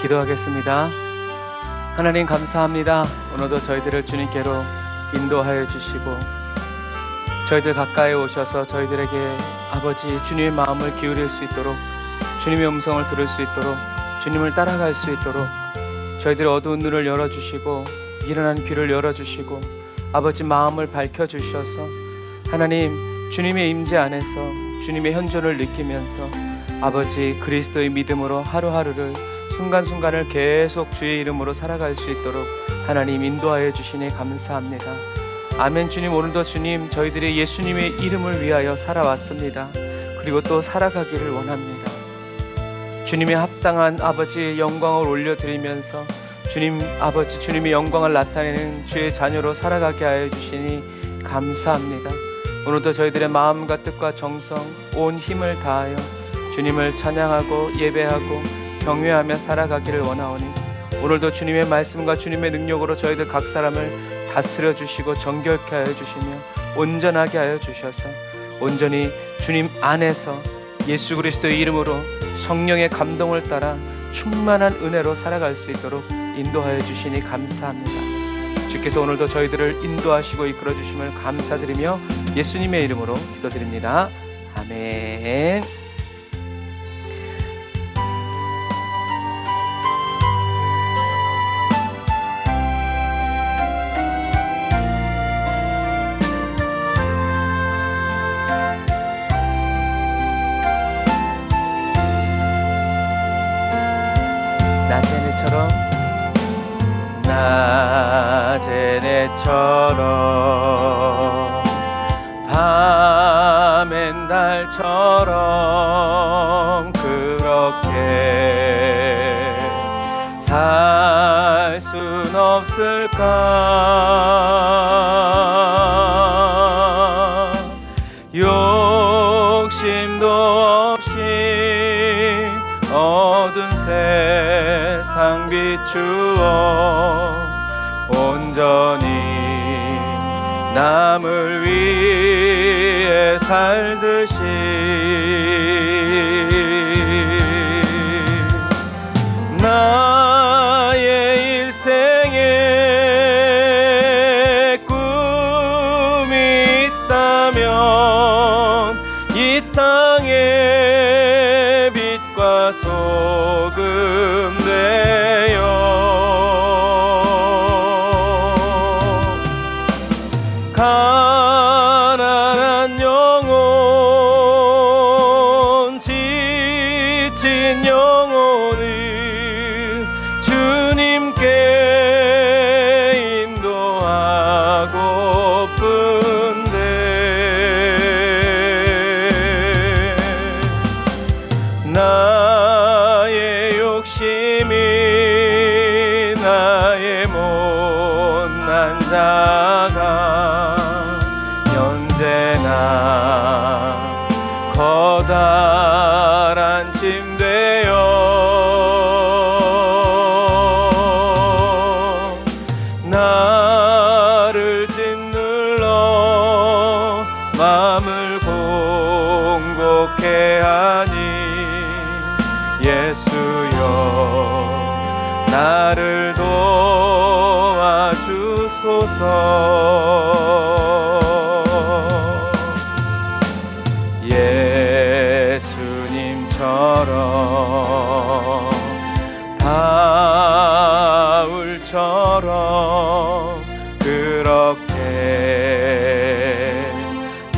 기도하겠습니다. 하나님 감사합니다. 오늘도 저희들을 주님께로 인도하여 주시고 저희들 가까이 오셔서 저희들에게 아버지 주님의 마음을 기울일 수 있도록, 주님의 음성을 들을 수 있도록, 주님을 따라갈 수 있도록 저희들의 어두운 눈을 열어주시고 미련한 귀를 열어주시고 아버지 마음을 밝혀주셔서 하나님 주님의 임재 안에서 주님의 현존을 느끼면서 아버지 그리스도의 믿음으로 하루하루를 순간순간을 계속 주의 이름으로 살아갈 수 있도록 하나님 인도하여 주시니 감사합니다. 아멘. 주님, 오늘도 주님 저희들이 예수님의 이름을 위하여 살아왔습니다. 그리고 또 살아가기를 원합니다. 주님의 합당한 아버지의 영광을 올려드리면서 주님 아버지 주님의 영광을 나타내는 주의 자녀로 살아가게 하여 주시니 감사합니다. 오늘도 저희들의 마음과 뜻과 정성 온 힘을 다하여 주님을 찬양하고 예배하고 경외하며 살아가기를 원하오니 오늘도 주님의 말씀과 주님의 능력으로 저희들 각 사람을 다스려 주시고 정결케 하여 주시며 온전하게 하여 주셔서 온전히 주님 안에서 예수 그리스도의 이름으로 성령의 감동을 따라 충만한 은혜로 살아갈 수 있도록 인도하여 주시니 감사합니다. 주께서 오늘도 저희들을 인도하시고 이끌어 주심을 감사드리며 예수님의 이름으로 기도드립니다. 아멘. 나제네처럼 밤엔 달처럼 그렇게 살 순 없을까? 욕심도 없이 어두운 세상 비추어 온전히 남을 위해 살듯이 나의 일생에 꿈이 있다면 이 땅에 빛과 소금 되어 가난한 영혼 지친 영혼을 주님께 인도하고픈데 나의 욕심이 나의 못난 자가 언제나 커다란 짐 되어 나를 짓눌러 마음을 공곡해 하니 예수여 나를 도와주소서. 예수님처럼 바울처럼 그렇게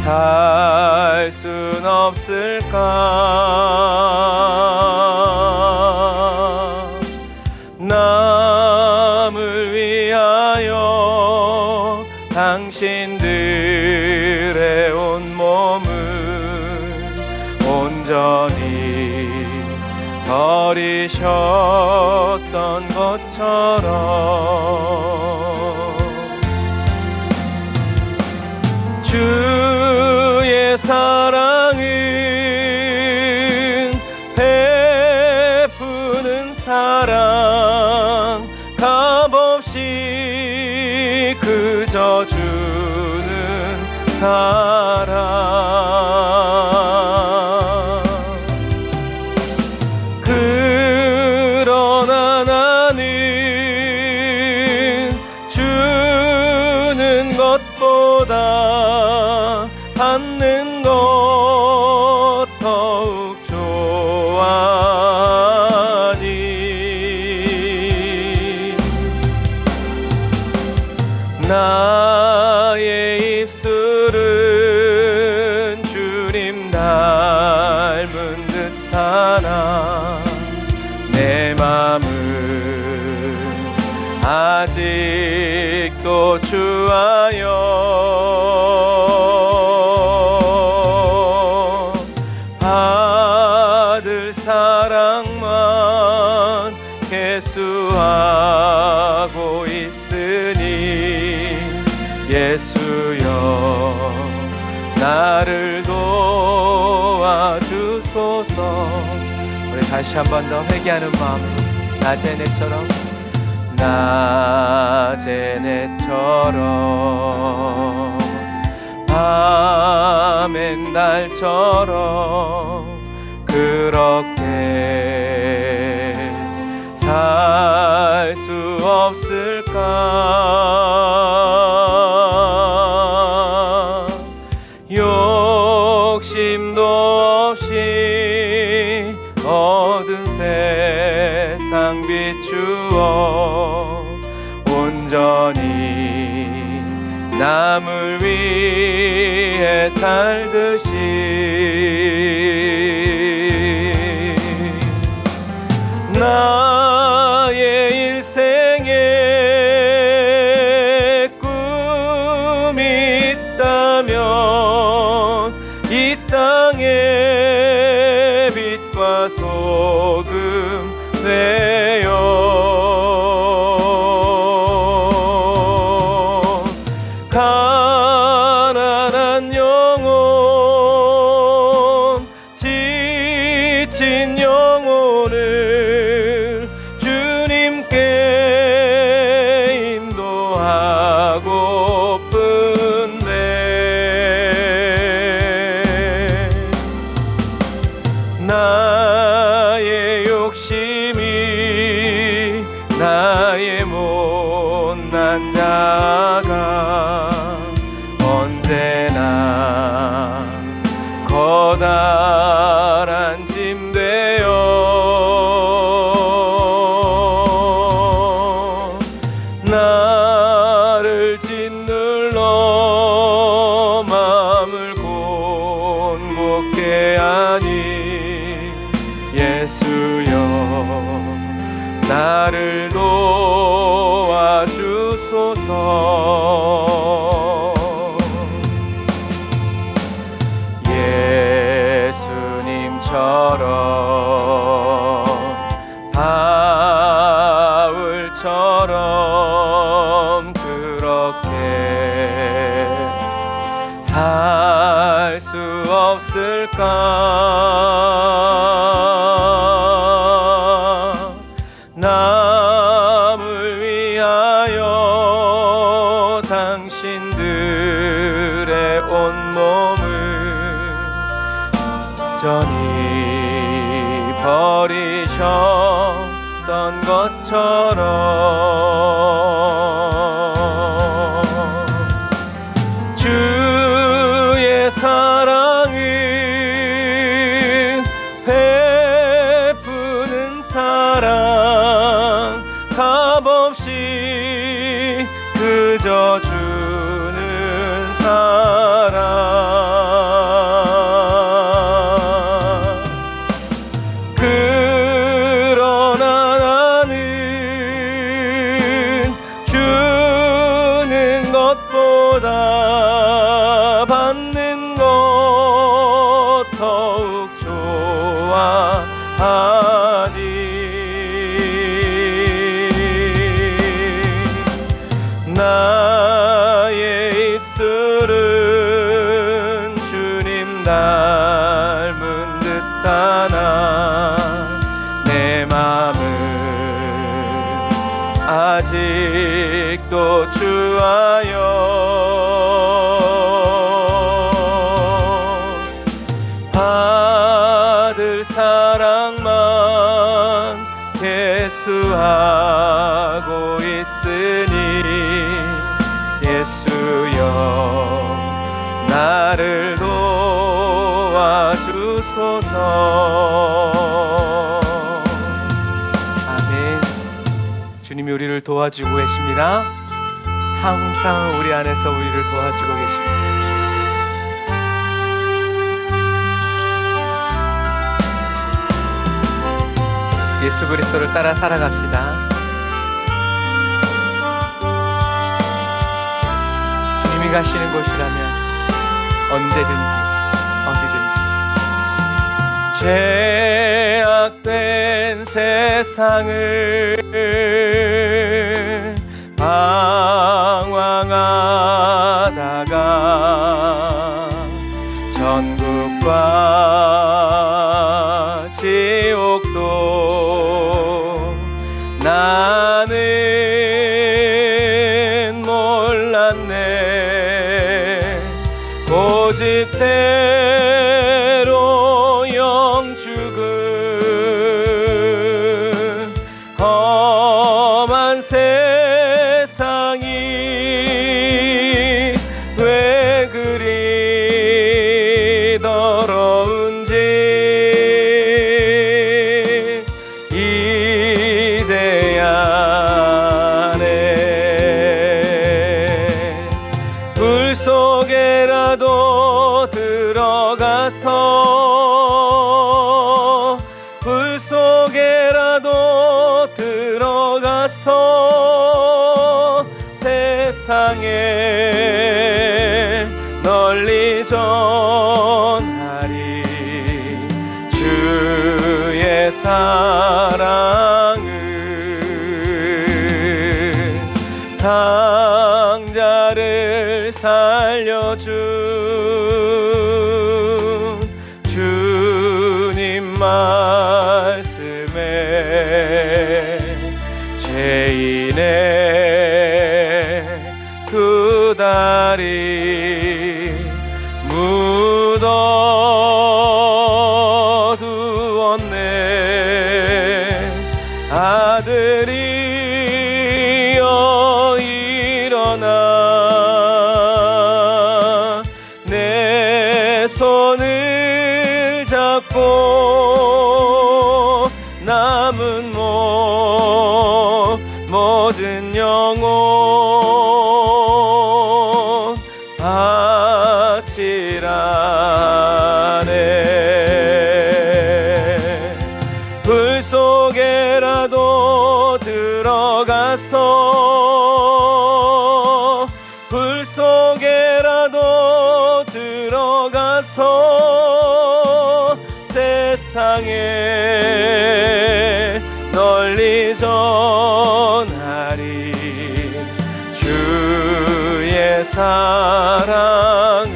살 순 없을까? 남을 위하여 당신들의 온몸을 온전히 버리셨던 것처럼 주의 사랑은 베푸는 사랑 값없이 그저 주는 사랑 그러나 듯하나 내 맘은 아직도 주하여 받을 사랑만 계수하고 있으니 예수여 나를 도와주소서. 우리 다시 한 번 더 회개하는 마음으로 낮의 내처럼 낮의 내처럼 밤엔 달처럼 그렇게 살 수 없을까. 욕심도 없이 얻은 세상 비추어 온전히 남을 위해 살듯이 나의 일생에 꿈이 있다면 이 땅에 빛과 소금 되어 가난한 영혼 지친 영혼을 주님께 인도하고픈데 나의 욕심이 나의 못난 자가 언제나 커다란 짐 되어 나를 짓눌러 마음을 곤곡해 하니 예수여 나를 도와주소서. 예수님처럼 바울처럼 그렇게 살 수 없을까. 남을 위하여 당신들의 온몸을 전히 버리셨던 것처럼 주의 사랑은 베푸는 사랑 값없이 그저 주는 사랑. 그러나 나는 주는 것보다 받는 것 더욱 좋아하니 나의 입술은 주님 닮은 듯하나 내 맘은 아직도 주하여 받을 사랑만 계수하고 있으니 예수여 나를 도와주소서. 아멘. 주님이 우리를 도와주고 계십니다. 항상 우리 안에서 우리를 도와주고 계십니다. 예수 그리스도를 따라 살아갑시다. 주님이 가시는 곳이라면 언제든지 어디든지 죄악된 세상을 방황하다가 전국과 지옥도 나는 몰랐네. 고집대로 영죽은 험한 세상이 왜 그리 더러운지 이제야 아네. 불 속에라도 들어가서 불 속에라도 들어가서 세상에 널리 전하리 주의 사랑을. 당자를 살려준 주님 말씀에 죄인의 두 다리 묻어두었네. 아들이여 일어나 내 손을 잡고 남은 모든 영혼 바치라네. 불 속에라도 들어가서 불 속에라도 들어가서 세상에 널리 전하리 주의 사랑을.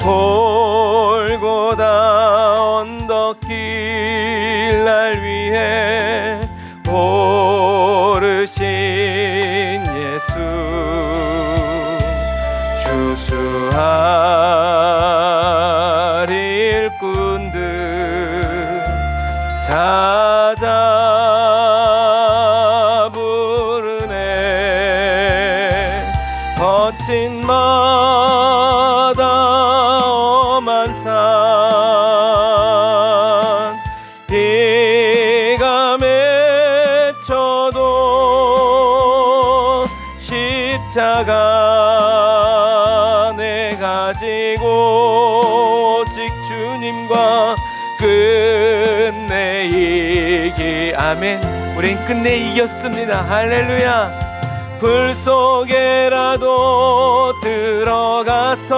골고다 언덕길 날 위해 오르신 예수 주수할 일꾼들 찾아 부르네. 거친 마다 험한 산 비가 맺혀도 십자가 내 가지고 오직 주님과 끝내 이기. 아멘. 우린 끝내 이겼습니다. 할렐루야. 불 속에라도 들어가서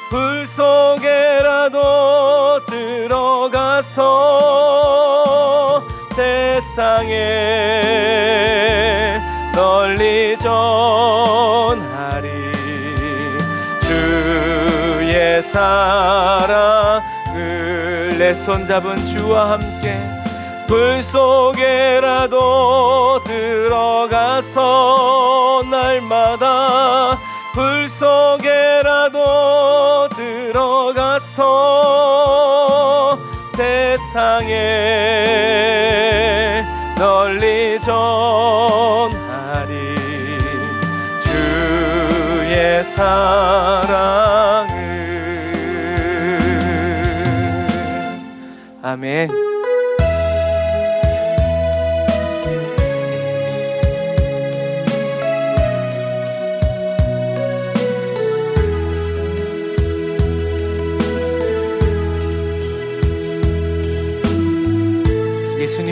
불 속에라도 들어가서 세상에 널리 전하리 주의 사랑을. 내 손잡은 주와 함께 불 속에라도 들어가서 날마다 불 속에라도 들어가서 세상에 널리 전하리 주의 사랑을. 아멘.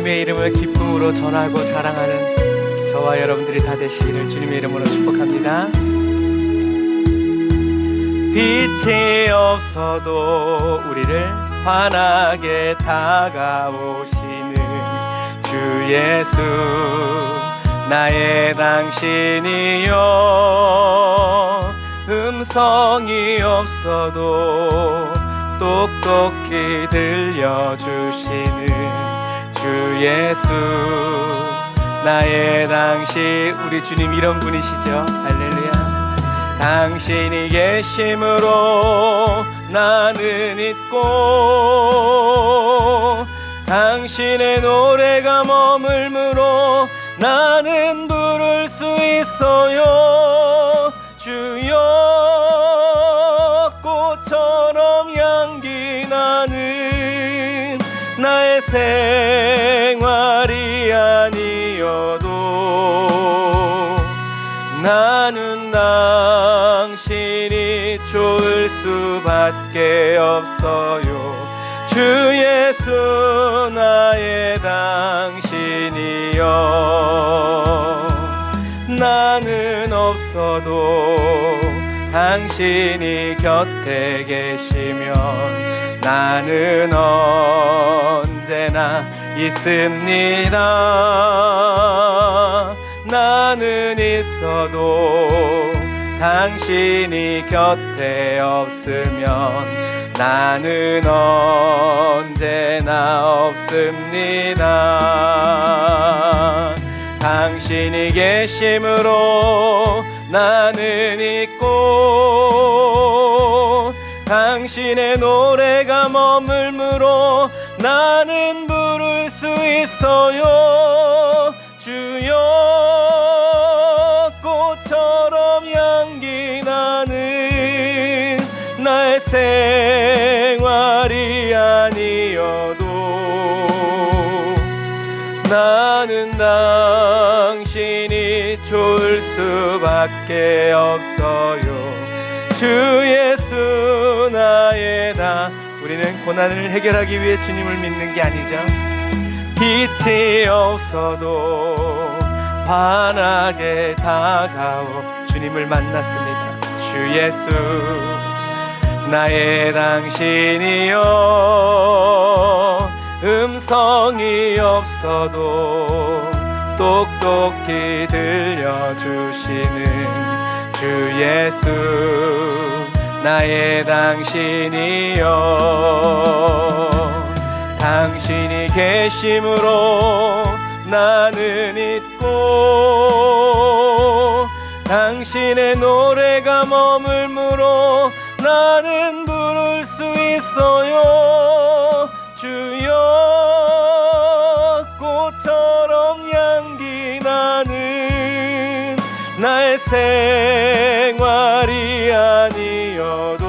주님의 이름을 기쁨으로 전하고 자랑하는 저와 여러분들이 다 되시기를 주님의 이름으로 축복합니다. 빛이 없어도 우리를 환하게 다가오시는 주 예수, 나의 당신이여. 음성이 없어도 똑똑히 들려주시는 주 예수, 나의 당신. 우리 주님 이런 분이시죠. 할렐루야. 당신이 계심으로 나는 있고, 당신의 노래가 머물므로 나는 부를 수 있어요. 주여, 꽃처럼 향기 나는 나의 생활이 아니어도 나는 당신이 좋을 수밖에 없어요. 주 예수, 나의 당신이여. 나는 없어도 당신이 곁에 계시면 나는 언제나 있습니다. 나는 있어도 당신이 곁에 없으면 나는 언제나 없습니다. 당신이 계심으로 나는 있고, 당신의 노래가 머물므로 나는 부를 수 있어요. 주여, 꽃처럼 향기 나는 나의 생활이 아니어도 나는 당신이 좋을 수밖에 없어요. 주 예수, 나의 우리는 고난을 해결하기 위해 주님을 믿는 게 아니죠. 빛이 없어도 환하게 다가오 주님을 만났습니다. 주 예수, 나의 당신이여. 음성이 없어도 똑똑히 들려주시는 주 예수, 나의 당신이여. 당신이 계심으로 나는 있고, 당신의 노래가 머물므로 나는 부를 수 있어요. 주여, 꽃처럼 향기 나는 나의 생활이 아니어도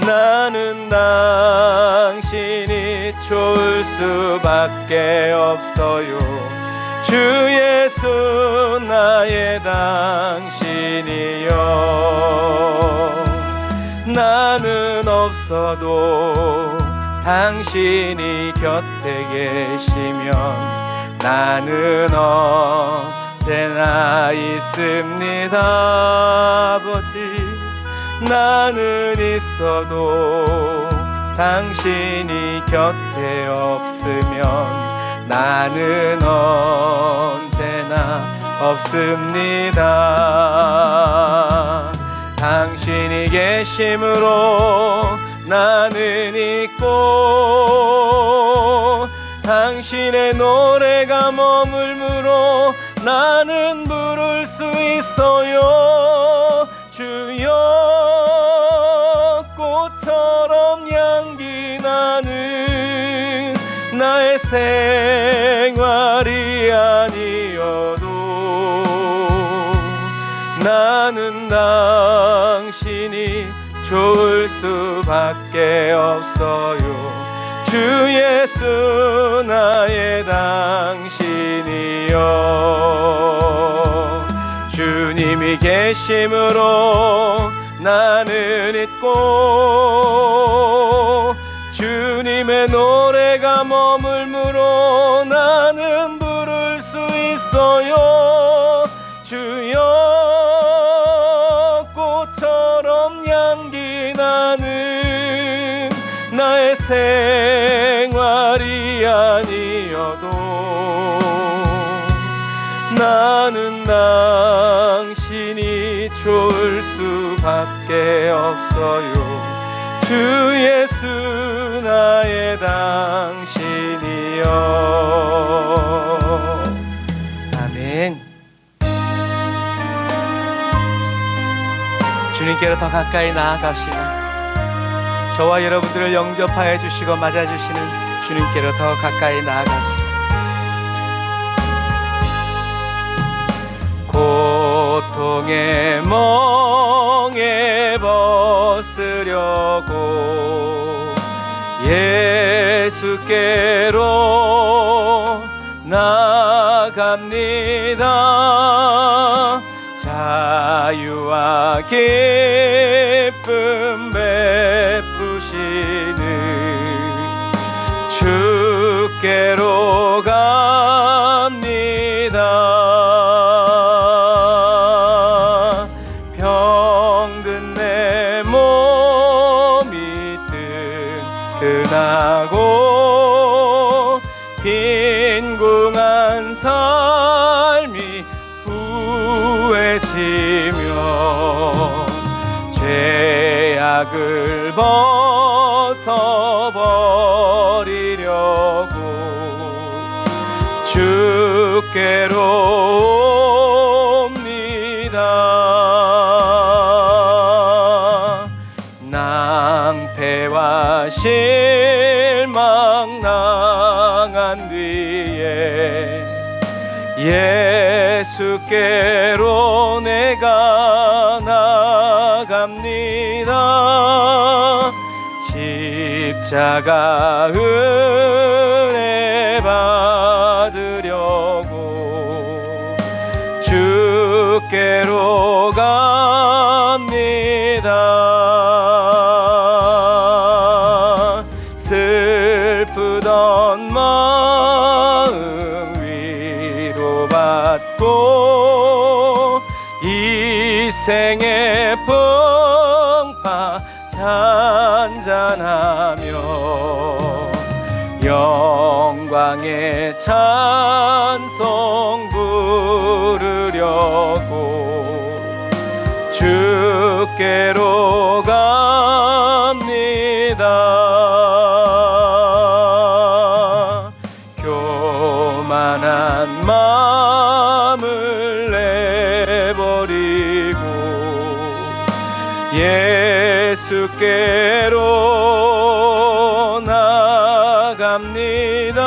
나는 당신이 좋을 수밖에 없어요. 주 예수, 나의 당신이여. 나는 없어도 당신이 곁에 계시면 나는 언제나 있습니다. 아버지, 나는 있어도 당신이 곁에 없으면 나는 언제나 없습니다. 당신이 계심으로 나는 있고, 당신의 노래가 머물므로 나는 부를 수 있어요. 주여, 꽃처럼 향기 나는 나의 생활이 아니어도 나는 당신이 좋을 수밖에 없어요. 주 예수, 나의 당신이여. 주님이 계심으로 나는 있고, 주님의 노래가 주가 머물므로 나는 부를 수 있어요. 주여 꽃처럼 향기 나는 나의 생활이 아니어도 나는 당신이 좋을 수밖에 없어요. 주 예수 나의 당신이여. 아멘. 주님께로 더 가까이 나아갑시다. 저와 여러분들을 영접하여 주시고 맞아주시는 주님께로 더 가까이 나아갑시다. 고통의 멍에 벗으려고 예수께로 나갑니다. 자유와 기쁨 베푸시는 주께로 갑니다. 병든 내 몸이 튼튼하고 빈궁한 삶이 후해지며 죄악을 벗어버리려고 주께로 옵니다. 낭패와 실망 당한 뒤에 예수께로 내가 나갑니다. 십자가 은혜 받으려고 주께로 갑니다. 슬프던 마음 위로받고 이 생의 풍파 잔잔하며 영광의 찬송 부르려고 주께로 갑니다. 교만한 마음을 내버리고 예수께로 나갑니다.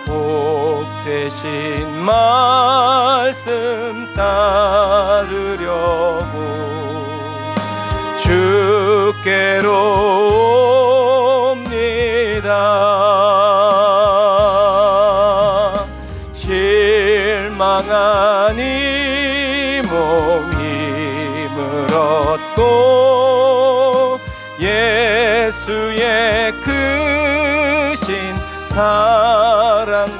복되신 말씀 따르려고 주께로 옵니다. 실망한 이 몸 힘을 얻고 예수의 크신 사랑받아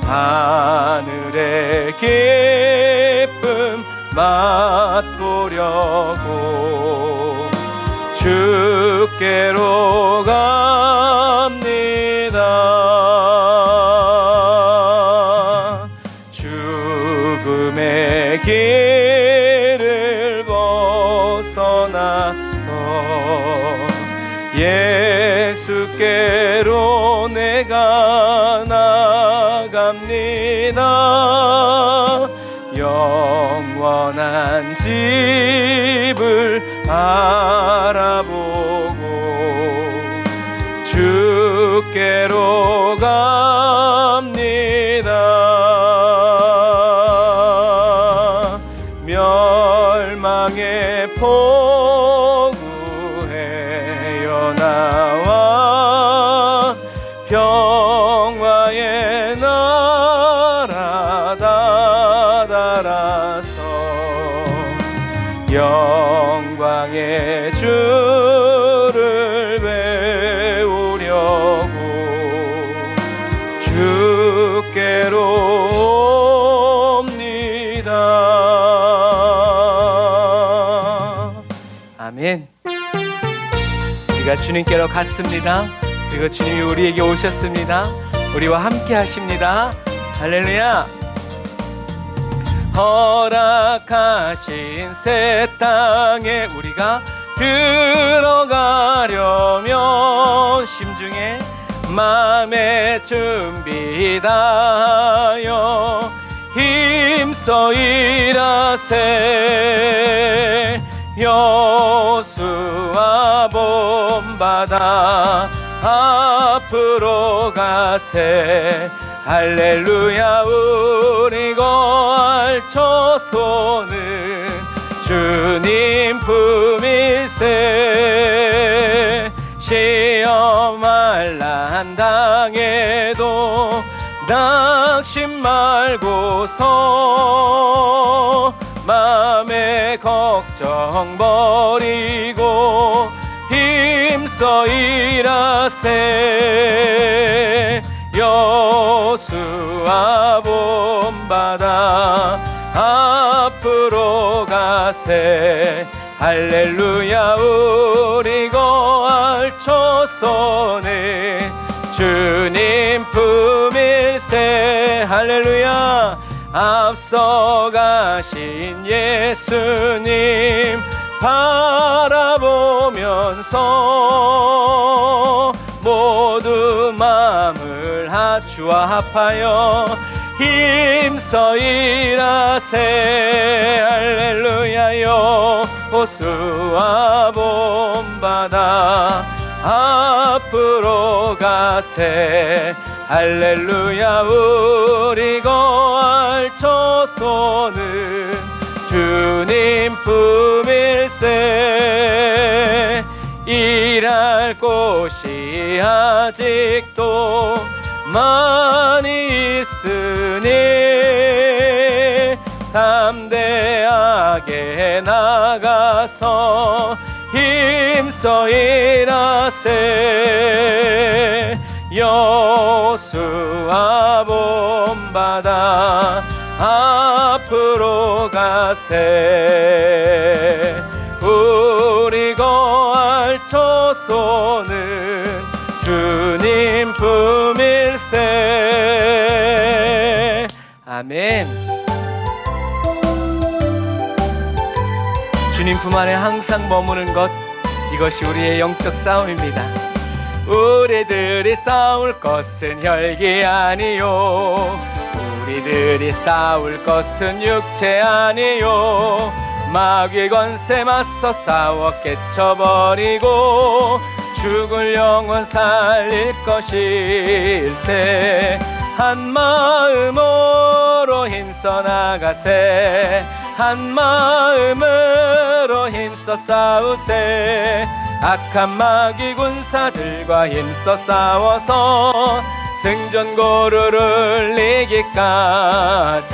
하늘의 기쁨 맛보려고 주께로 갑니다. 죽음의 길을 벗어나서 예수께로 내가 나갑니다. 영원한 집을 바라보고 주께로 갑니다. 멸망의 포구에 나와 평화의 나라 다다라서 영광의 주를 우리가 주님께로 갔습니다. 그리고 주님이 우리에게 오셨습니다. 우리와 함께 하십니다. 할렐루야. 허락하신 새 땅에 우리가 들어가려면 심중에 마음의 준비 다하여 힘써 일하세. 여수와 본바다 앞으로 가세. 할렐루야. 우리 거할 처소는 주님 품일세. 시험할 난 당해도 낙심 말고서 마음의 걱정 버리고 힘써 일하세. 여수와 본바다 앞으로 가세. 할렐루야. 우리 거할 처소는 주님 품일세. 할렐루야. 앞서가신 예수님 바라보면서 모두 마음을 합주와 합하여 힘써 일하세. 할렐루야. 여호수아 본바다 앞으로 가세. 할렐루야. 우리 거할 처소는 주님 품일세. 일할 곳이 아직도 많이 있으니 담대하게 나가서 힘써 일하세. 여수와 본바다 앞으로 가세. 우리 거할 처소는 주님 품일세. 아멘. 주님 품 안에 항상 머무는 것, 이것이 우리의 영적 싸움입니다. 우리들이 싸울 것은 혈기 아니요, 우리들이 싸울 것은 육체 아니요. 마귀의 권세 맞서 싸워 깨쳐버리고 죽을 영혼 살릴 것일세. 한 마음으로 힘써 나가세. 한 마음으로 힘써 싸우세. 악한 마귀 군사들과 힘써 싸워서 승전고루를 이기까지.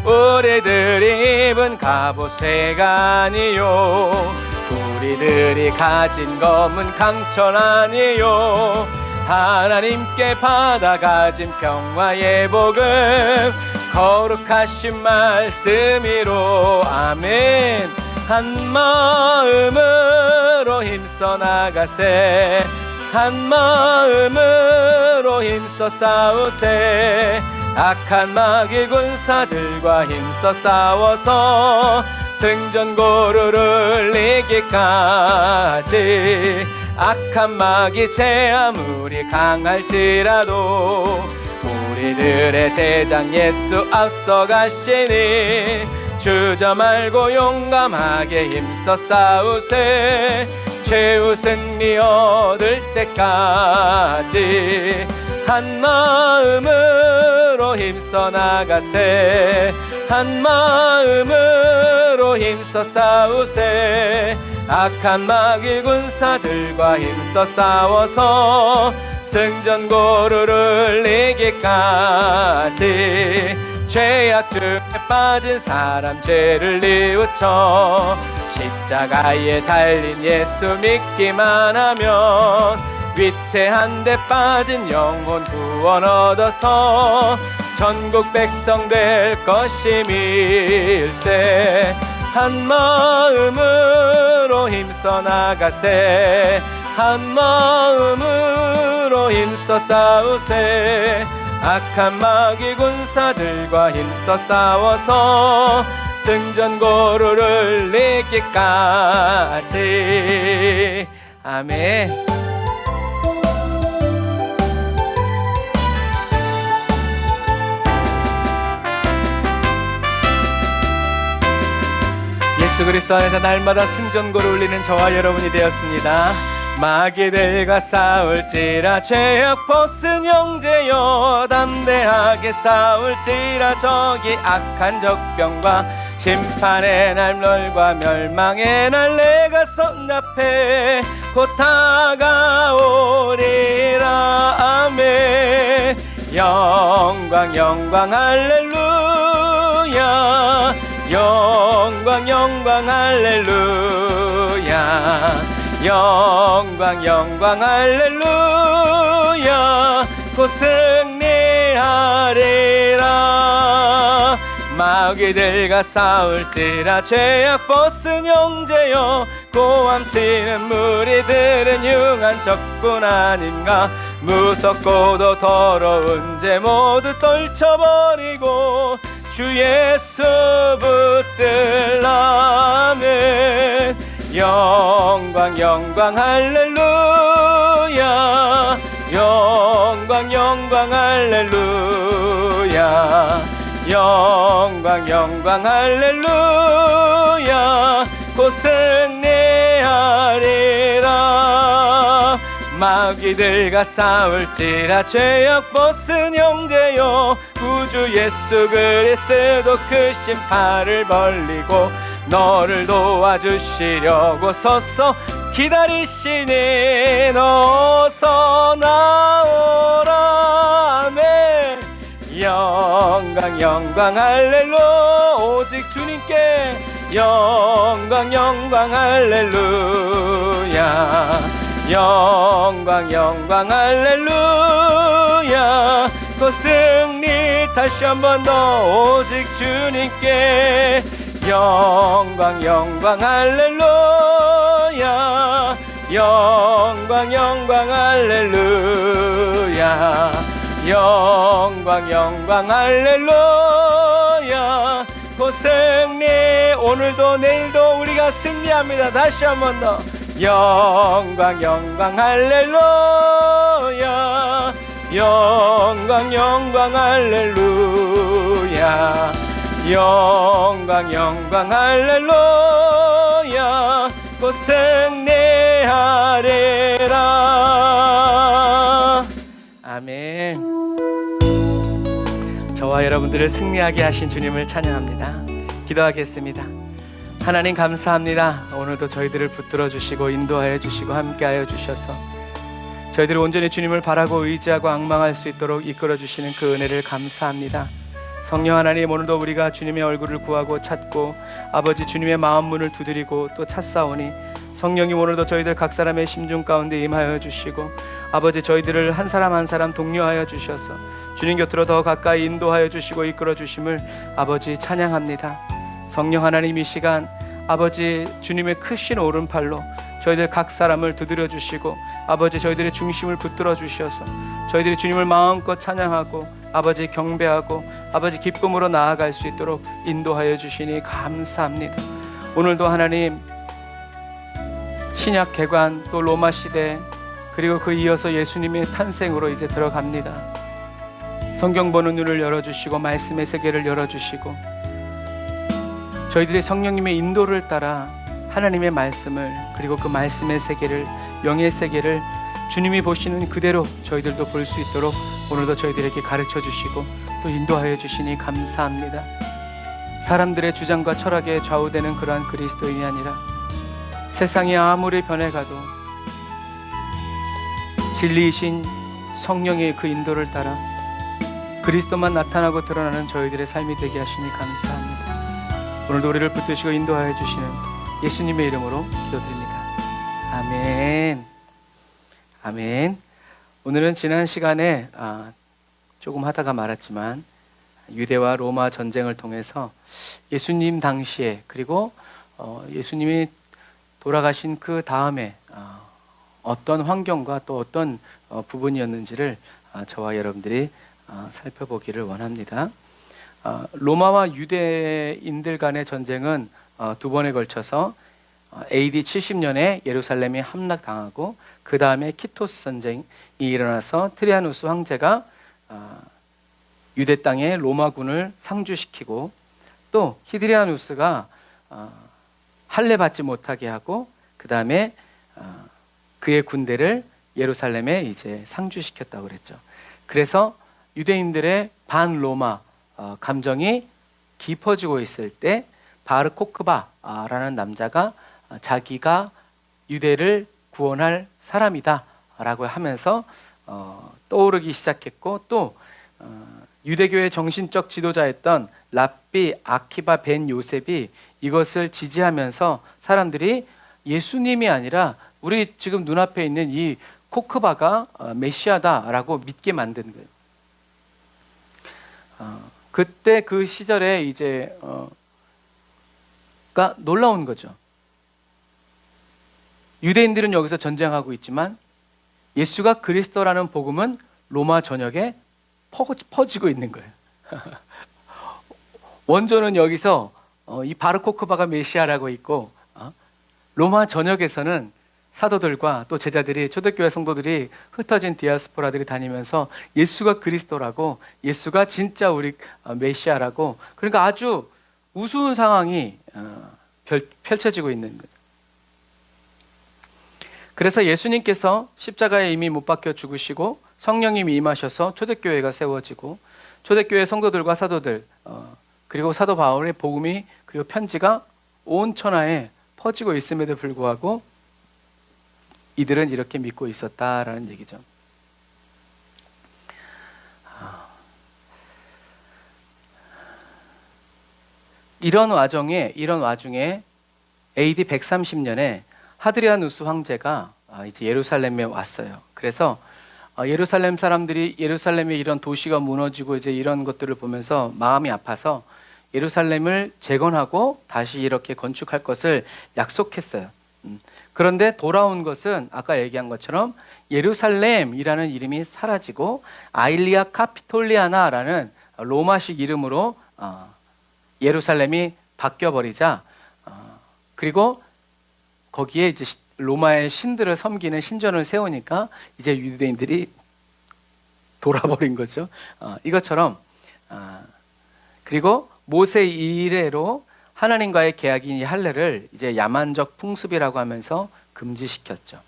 우리들이 입은 갑옷쇠가 아니요, 우리들이 가진 검은 강철 아니요. 하나님께 받아가진 평화의 복음, 거룩하신 말씀이로. 아멘. 한 마음으로 힘써 나가세. 한 마음으로 힘써 싸우세. 악한 마귀 군사들과 힘써 싸워서 승전고루를 이기까지. 악한 마귀 제 아무리 강할지라도 우리들의 대장 예수 앞서가시니 주저 말고 용감하게 힘써 싸우세. 최후 승리 얻을 때까지 한 마음으로 힘써 나가세. 한 마음으로 힘써 싸우세. 악한 마귀 군사들과 힘써 싸워서 승전고루를 이기까지. 죄악 중에 빠진 사람 죄를 뉘우쳐 십자가에 달린 예수 믿기만 하면 위태한 데 빠진 영혼 구원 얻어서 전국 백성 될 것임일세. 한 마음으로 힘써 나가세. 한 마음으로 힘써 싸우세. 악한 마귀 군사들과 힘써 싸워서 승전고루를 이기기까지. 아멘. 예수 그리스도 안에서 날마다 승전고를 울리는 저와 여러분이 되었습니다. 마귀들과 싸울지라 죄악 벗은 형제여, 담대하게 싸울지라 저기 악한 적병과 심판의 날 멸과 멸망의 날 내가 손앞에 곧 다가오리라. 아멘. 영광 영광 할렐루야. 영광 영광 할렐루야. 영광 영광 할렐루야. 곧 승리하리라. 마귀들과 싸울지라 죄악 벗은 형제여, 고함치는 무리들은 흉한 적군 아닌가. 무섭고도 더러운 죄 모두 떨쳐버리고 주 예수 붙들라. 아멘. 영광 영광 할렐루야. 영광 영광 할렐루야. 영광 영광 할렐루야. 곧 승리하리라. 마귀들과 싸울지라 죄악 벗은 형제여, 구주 예수 그리스도 크신 팔을 벌리고 너를 도와주시려고 서서 기다리시니 어서 나오라. 아멘. 영광 영광 할렐루야. 오직 주님께 영광 영광 할렐루야. 영광 영광 할렐루야. 곧 승리. 다시 한 번 더 오직 주님께 영광 영광 할렐루야. 영광 영광 할렐루야. 영광 영광 할렐루야. 곧 승리. 오늘도 내일도 우리가 승리합니다. 다시 한 번 더 영광 영광 할렐루야. 영광 영광 할렐루야. 영광 영광 할렐루야. 곧 승리하리라. 아멘. 저와 여러분들을 승리하게 하신 주님을 찬양합니다. 기도하겠습니다. 하나님 감사합니다. 오늘도 저희들을 붙들어 주시고 인도하여 주시고 함께하여 주셔서 저희들이 온전히 주님을 바라고 의지하고 앙망할 수 있도록 이끌어 주시는 그 은혜를 감사합니다. 성령 하나님, 오늘도 우리가 주님의 얼굴을 구하고 찾고 아버지 주님의 마음 문을 두드리고 또 찾사오니 성령님 오늘도 저희들 각 사람의 심중 가운데 임하여 주시고 아버지 저희들을 한 사람 한 사람 독려하여 주셔서 주님 곁으로 더 가까이 인도하여 주시고 이끌어 주심을 아버지 찬양합니다. 성령 하나님, 이 시간 아버지 주님의 크신 오른팔로 저희들 각 사람을 두드려 주시고 아버지 저희들의 중심을 붙들어 주셔서 저희들이 주님을 마음껏 찬양하고 아버지 경배하고 아버지 기쁨으로 나아갈 수 있도록 인도하여 주시니 감사합니다. 오늘도 하나님 신약 개관 또 로마 시대 그리고 그 이어서 예수님의 탄생으로 이제 들어갑니다. 성경 보는 눈을 열어주시고 말씀의 세계를 열어주시고 저희들이 성령님의 인도를 따라 하나님의 말씀을 그리고 그 말씀의 세계를 영의 세계를 주님이 보시는 그대로 저희들도 볼 수 있도록 오늘도 저희들에게 가르쳐 주시고 또 인도하여 주시니 감사합니다. 사람들의 주장과 철학에 좌우되는 그러한 그리스도인이 아니라 세상이 아무리 변해가도 진리이신 성령의 그 인도를 따라 그리스도만 나타나고 드러나는 저희들의 삶이 되게 하시니 감사합니다. 오늘도 우리를 붙드시고 인도하여 주시는 예수님의 이름으로 기도드립니다. 아멘. 아멘. 오늘은 지난 시간에 조금 하다가 말았지만 유대와 로마 전쟁을 통해서 예수님 당시에 그리고 예수님이 돌아가신 그 다음에 어떤 환경과 또 어떤 부분이었는지를 저와 여러분들이 살펴보기를 원합니다. 로마와 유대인들 간의 전쟁은 두 번에 걸쳐서 AD 70년에 예루살렘이 함락당하고 그 다음에 키토스 전쟁이 일어나서 트리아누스 황제가 유대 땅에 로마군을 상주시키고 또 히드리아누스가 할례 받지 못하게 하고 그 다음에 그의 군대를 예루살렘에 이제 상주시켰다고 그랬죠. 그래서 유대인들의 반로마 감정이 깊어지고 있을 때 바르 코크바라는 남자가 자기가 유대를 구원할 사람이다 라고 하면서 떠오르기 시작했고 또 유대교의 정신적 지도자였던 랍비 아키바 벤 요셉이 이것을 지지하면서 사람들이 예수님이 아니라 우리 지금 눈앞에 있는 이 코크바가 메시아다라고 믿게 만든 거예요. 그때 그 시절에 이제 가 놀라운 거죠. 유대인들은 여기서 전쟁하고 있지만 예수가 그리스도라는 복음은 로마 전역에 퍼지고 있는 거예요. 원조는 여기서 이 바르코크바가 메시아라고 있고 로마 전역에서는 사도들과 또 제자들이 초대교회 성도들이 흩어진 디아스포라들이 다니면서 예수가 그리스도라고 예수가 진짜 우리 메시아라고 그러니까 아주 우스운 상황이 펼쳐지고 있는 거죠. 그래서 예수님께서 십자가에 이미 못 박혀 죽으시고 성령님이 임하셔서 초대교회가 세워지고 초대교회 성도들과 사도들 그리고 사도 바울의 복음이 그리고 편지가 온 천하에 퍼지고 있음에도 불구하고 이들은 이렇게 믿고 있었다라는 얘기죠. 이런 와중에 AD 130년에 하드리아누스 황제가 이제 예루살렘에 왔어요. 그래서 예루살렘 사람들이 예루살렘의 이런 도시가 무너지고 이제 이런 것들을 보면서 마음이 아파서 예루살렘을 재건하고 다시 이렇게 건축할 것을 약속했어요. 그런데 돌아온 것은 아까 얘기한 것처럼 예루살렘이라는 이름이 사라지고 아일리아 카피톨리아나라는 로마식 이름으로 예루살렘이 바뀌어버리자 그리고 거기에 이제 로마의 신들을 섬기는 신전을 세우니까 이제 유대인들이 돌아버린 거죠. 이것처럼 그리고 모세 이래로 하나님과의 계약인 이 할례를 이제 야만적 풍습이라고 하면서 금지시켰죠.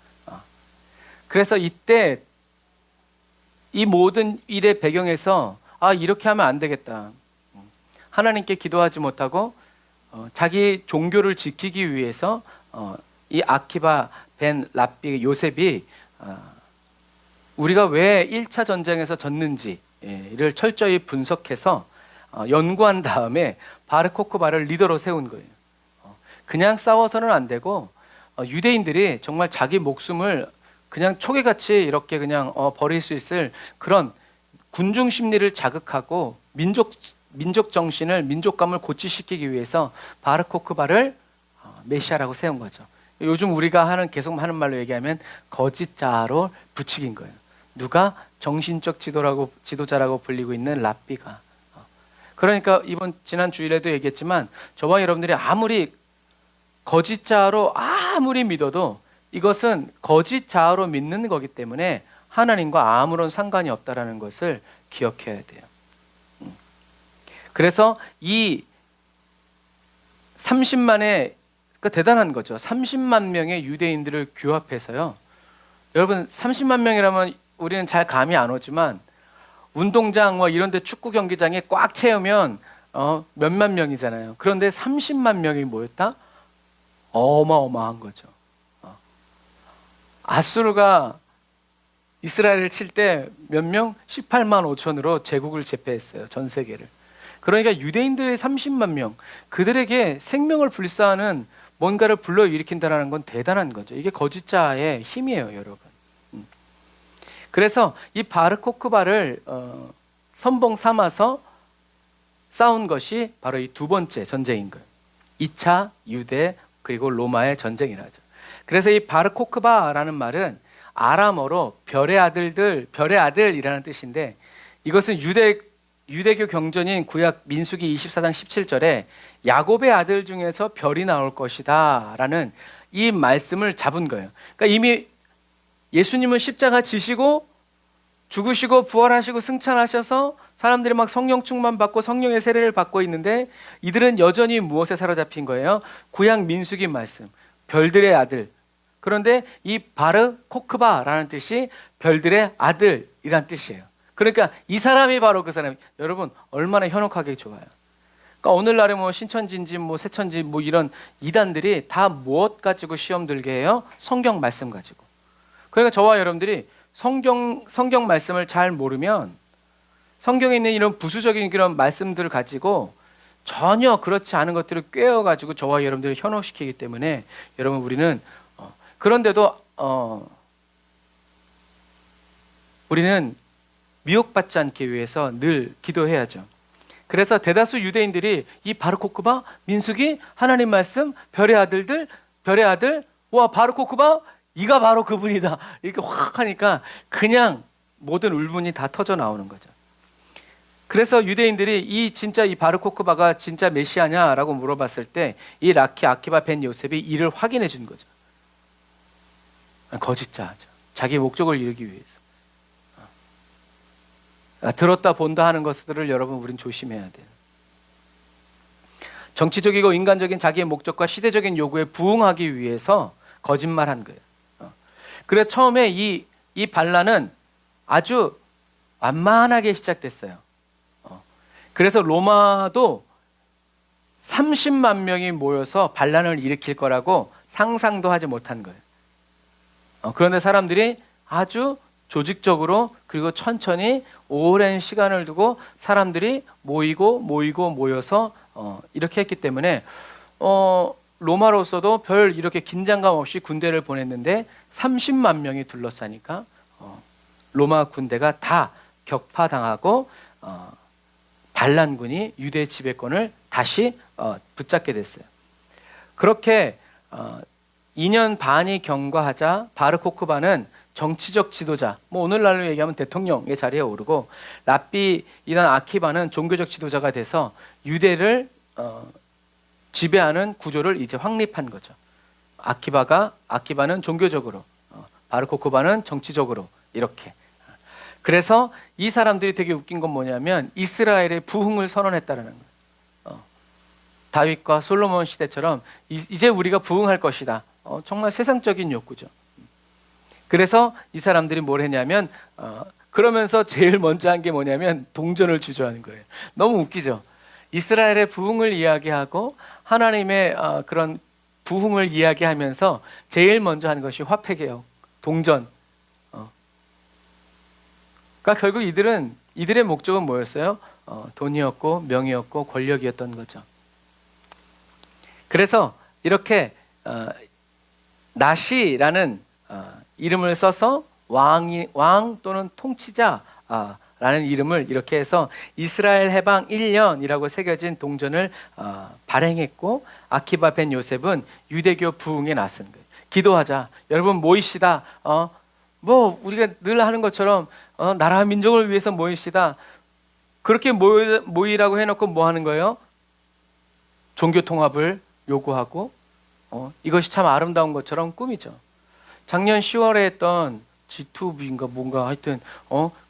그래서 이때 이 모든 일의 배경에서 이렇게 하면 안 되겠다. 하나님께 기도하지 못하고 자기 종교를 지키기 위해서 이 아키바 벤 랍비 요셉이 우리가 왜 1차 전쟁에서 졌는지를 철저히 분석해서 연구한 다음에 바르코크바를 리더로 세운 거예요. 그냥 싸워서는 안 되고 유대인들이 정말 자기 목숨을 그냥 초계같이 이렇게 그냥 버릴 수 있을 그런 군중 심리를 자극하고 민족 정신을 민족감을 고취시키기 위해서 바르코크바를 메시아라고 세운 거죠. 요즘 우리가 계속 하는 말로 얘기하면 거짓자로 부추긴 거예요. 누가 정신적 지도자라고 불리고 있는 랍비가. 그러니까 지난 주일에도 얘기했지만 저와 여러분들이 아무리 거짓자로 아무리 믿어도 이것은 거짓자로 믿는 거기 때문에 하나님과 아무런 상관이 없다라는 것을 기억해야 돼요. 그래서 이 30만의 대단한 거죠. 30만 명의 유대인들을 규합해서요. 여러분 30만 명이라면 우리는 잘 감이 안 오지만 운동장 이런 데 축구 경기장에 꽉 채우면 몇만 명이잖아요. 그런데 30만 명이 모였다? 어마어마한 거죠. 아수르가 이스라엘을 칠 때 몇 명? 18만 5천으로 제국을 제패했어요. 전 세계를. 그러니까 유대인들의 30만 명, 그들에게 생명을 불사하는 뭔가를 불러일으킨다는 건 대단한 거죠. 이게 거짓자의 힘이에요, 여러분. 그래서 이 바르코크바를 선봉 삼아서 싸운 것이 바로 이 두 번째 전쟁인 거예요. 2차 유대 그리고 로마의 전쟁이라죠. 그래서 이 바르코크바라는 말은 아람어로 별의 아들들, 별의 아들이라는 뜻인데, 이것은 유대교 경전인 구약 민수기 24장 17절에 야곱의 아들 중에서 별이 나올 것이다 라는 이 말씀을 잡은 거예요. 그러니까 이미 예수님은 십자가 지시고 죽으시고 부활하시고 승천하셔서 사람들이 막 성령 충만 받고 성령의 세례를 받고 있는데, 이들은 여전히 무엇에 사로잡힌 거예요? 구약 민수기 말씀, 별들의 아들. 그런데 이 바르 코크바라는 뜻이 별들의 아들이란 뜻이에요. 그러니까 이 사람이 바로 그 사람. 여러분 얼마나 현혹하게 좋아요. 그러니까 오늘날에 뭐 신천지인지 뭐 새천지 뭐 이런 이단들이 다 무엇 가지고 시험 들게 해요? 성경 말씀 가지고. 그러니까 저와 여러분들이 성경 말씀을 잘 모르면 성경에 있는 이런 부수적인 그런 말씀들을 가지고 전혀 그렇지 않은 것들을 꿰어 가지고 저와 여러분들을 현혹시키기 때문에, 여러분 우리는 그런데도 우리는 미혹받지 않기 위해서 늘 기도해야죠. 그래서 대다수 유대인들이 이 바르코크바, 민수기, 하나님 말씀, 별의 아들들, 별의 아들, 와 바르코크바, 이가 바로 그분이다 이렇게 확 하니까 그냥 모든 울분이 다 터져 나오는 거죠. 그래서 유대인들이 이 바르코크바가 진짜 메시아냐라고 물어봤을 때 이 라키 아키바 벤 요셉이 이를 확인해 준 거죠. 거짓자죠. 자기 목적을 이루기 위해서. 들었다 본다 하는 것들을 여러분 우린 조심해야 돼요. 정치적이고 인간적인 자기의 목적과 시대적인 요구에 부응하기 위해서 거짓말한 거예요. 그래서 처음에 이 반란은 아주 완만하게 시작됐어요. 그래서 로마도 30만 명이 모여서 반란을 일으킬 거라고 상상도 하지 못한 거예요. 그런데 사람들이 아주 조직적으로 그리고 천천히 오랜 시간을 두고 사람들이 모여서 이렇게 했기 때문에 로마로서도 별 이렇게 긴장감 없이 군대를 보냈는데 30만 명이 둘러싸니까 로마 군대가 다 격파당하고 반란군이 유대 지배권을 다시 붙잡게 됐어요. 그렇게 2년 반이 경과하자 바르코크바는 정치적 지도자, 뭐 오늘날로 얘기하면 대통령의 자리에 오르고, 랍비 이단 아키바는 종교적 지도자가 돼서 유대를 지배하는 구조를 이제 확립한 거죠. 아키바는 종교적으로, 바르코크바는 정치적으로 이렇게. 그래서 이 사람들이 되게 웃긴 건 뭐냐면 이스라엘의 부흥을 선언했다라는 거예요. 다윗과 솔로몬 시대처럼 이제 우리가 부흥할 것이다. 정말 세상적인 욕구죠. 그래서 이 사람들이 뭘 했냐면 그러면서 제일 먼저 한 게 뭐냐면 동전을 주저하는 거예요. 너무 웃기죠. 이스라엘의 부흥을 이야기하고 하나님의 그런 부흥을 이야기하면서 제일 먼저 하는 것이 화폐개혁, 동전. 그러니까 결국 이들의 목적은 뭐였어요? 돈이었고 명이었고 권력이었던 거죠. 그래서 이렇게 나시라는 이름을 써서 왕 또는 통치자라는 이름을 이렇게 해서 이스라엘 해방 1년이라고 새겨진 동전을 발행했고, 아키바 벤 요셉은 유대교 부흥에 나선 거예요. 기도하자. 여러분 모이시다. 뭐 우리가 늘 하는 것처럼 나라와 민족을 위해서 모이시다. 그렇게 모이라고 해놓고 뭐 하는 거예요? 종교 통합을 요구하고 이것이 참 아름다운 것처럼 꾸미죠. 작년 10월에 했던 G2B인가 뭔가 하여튼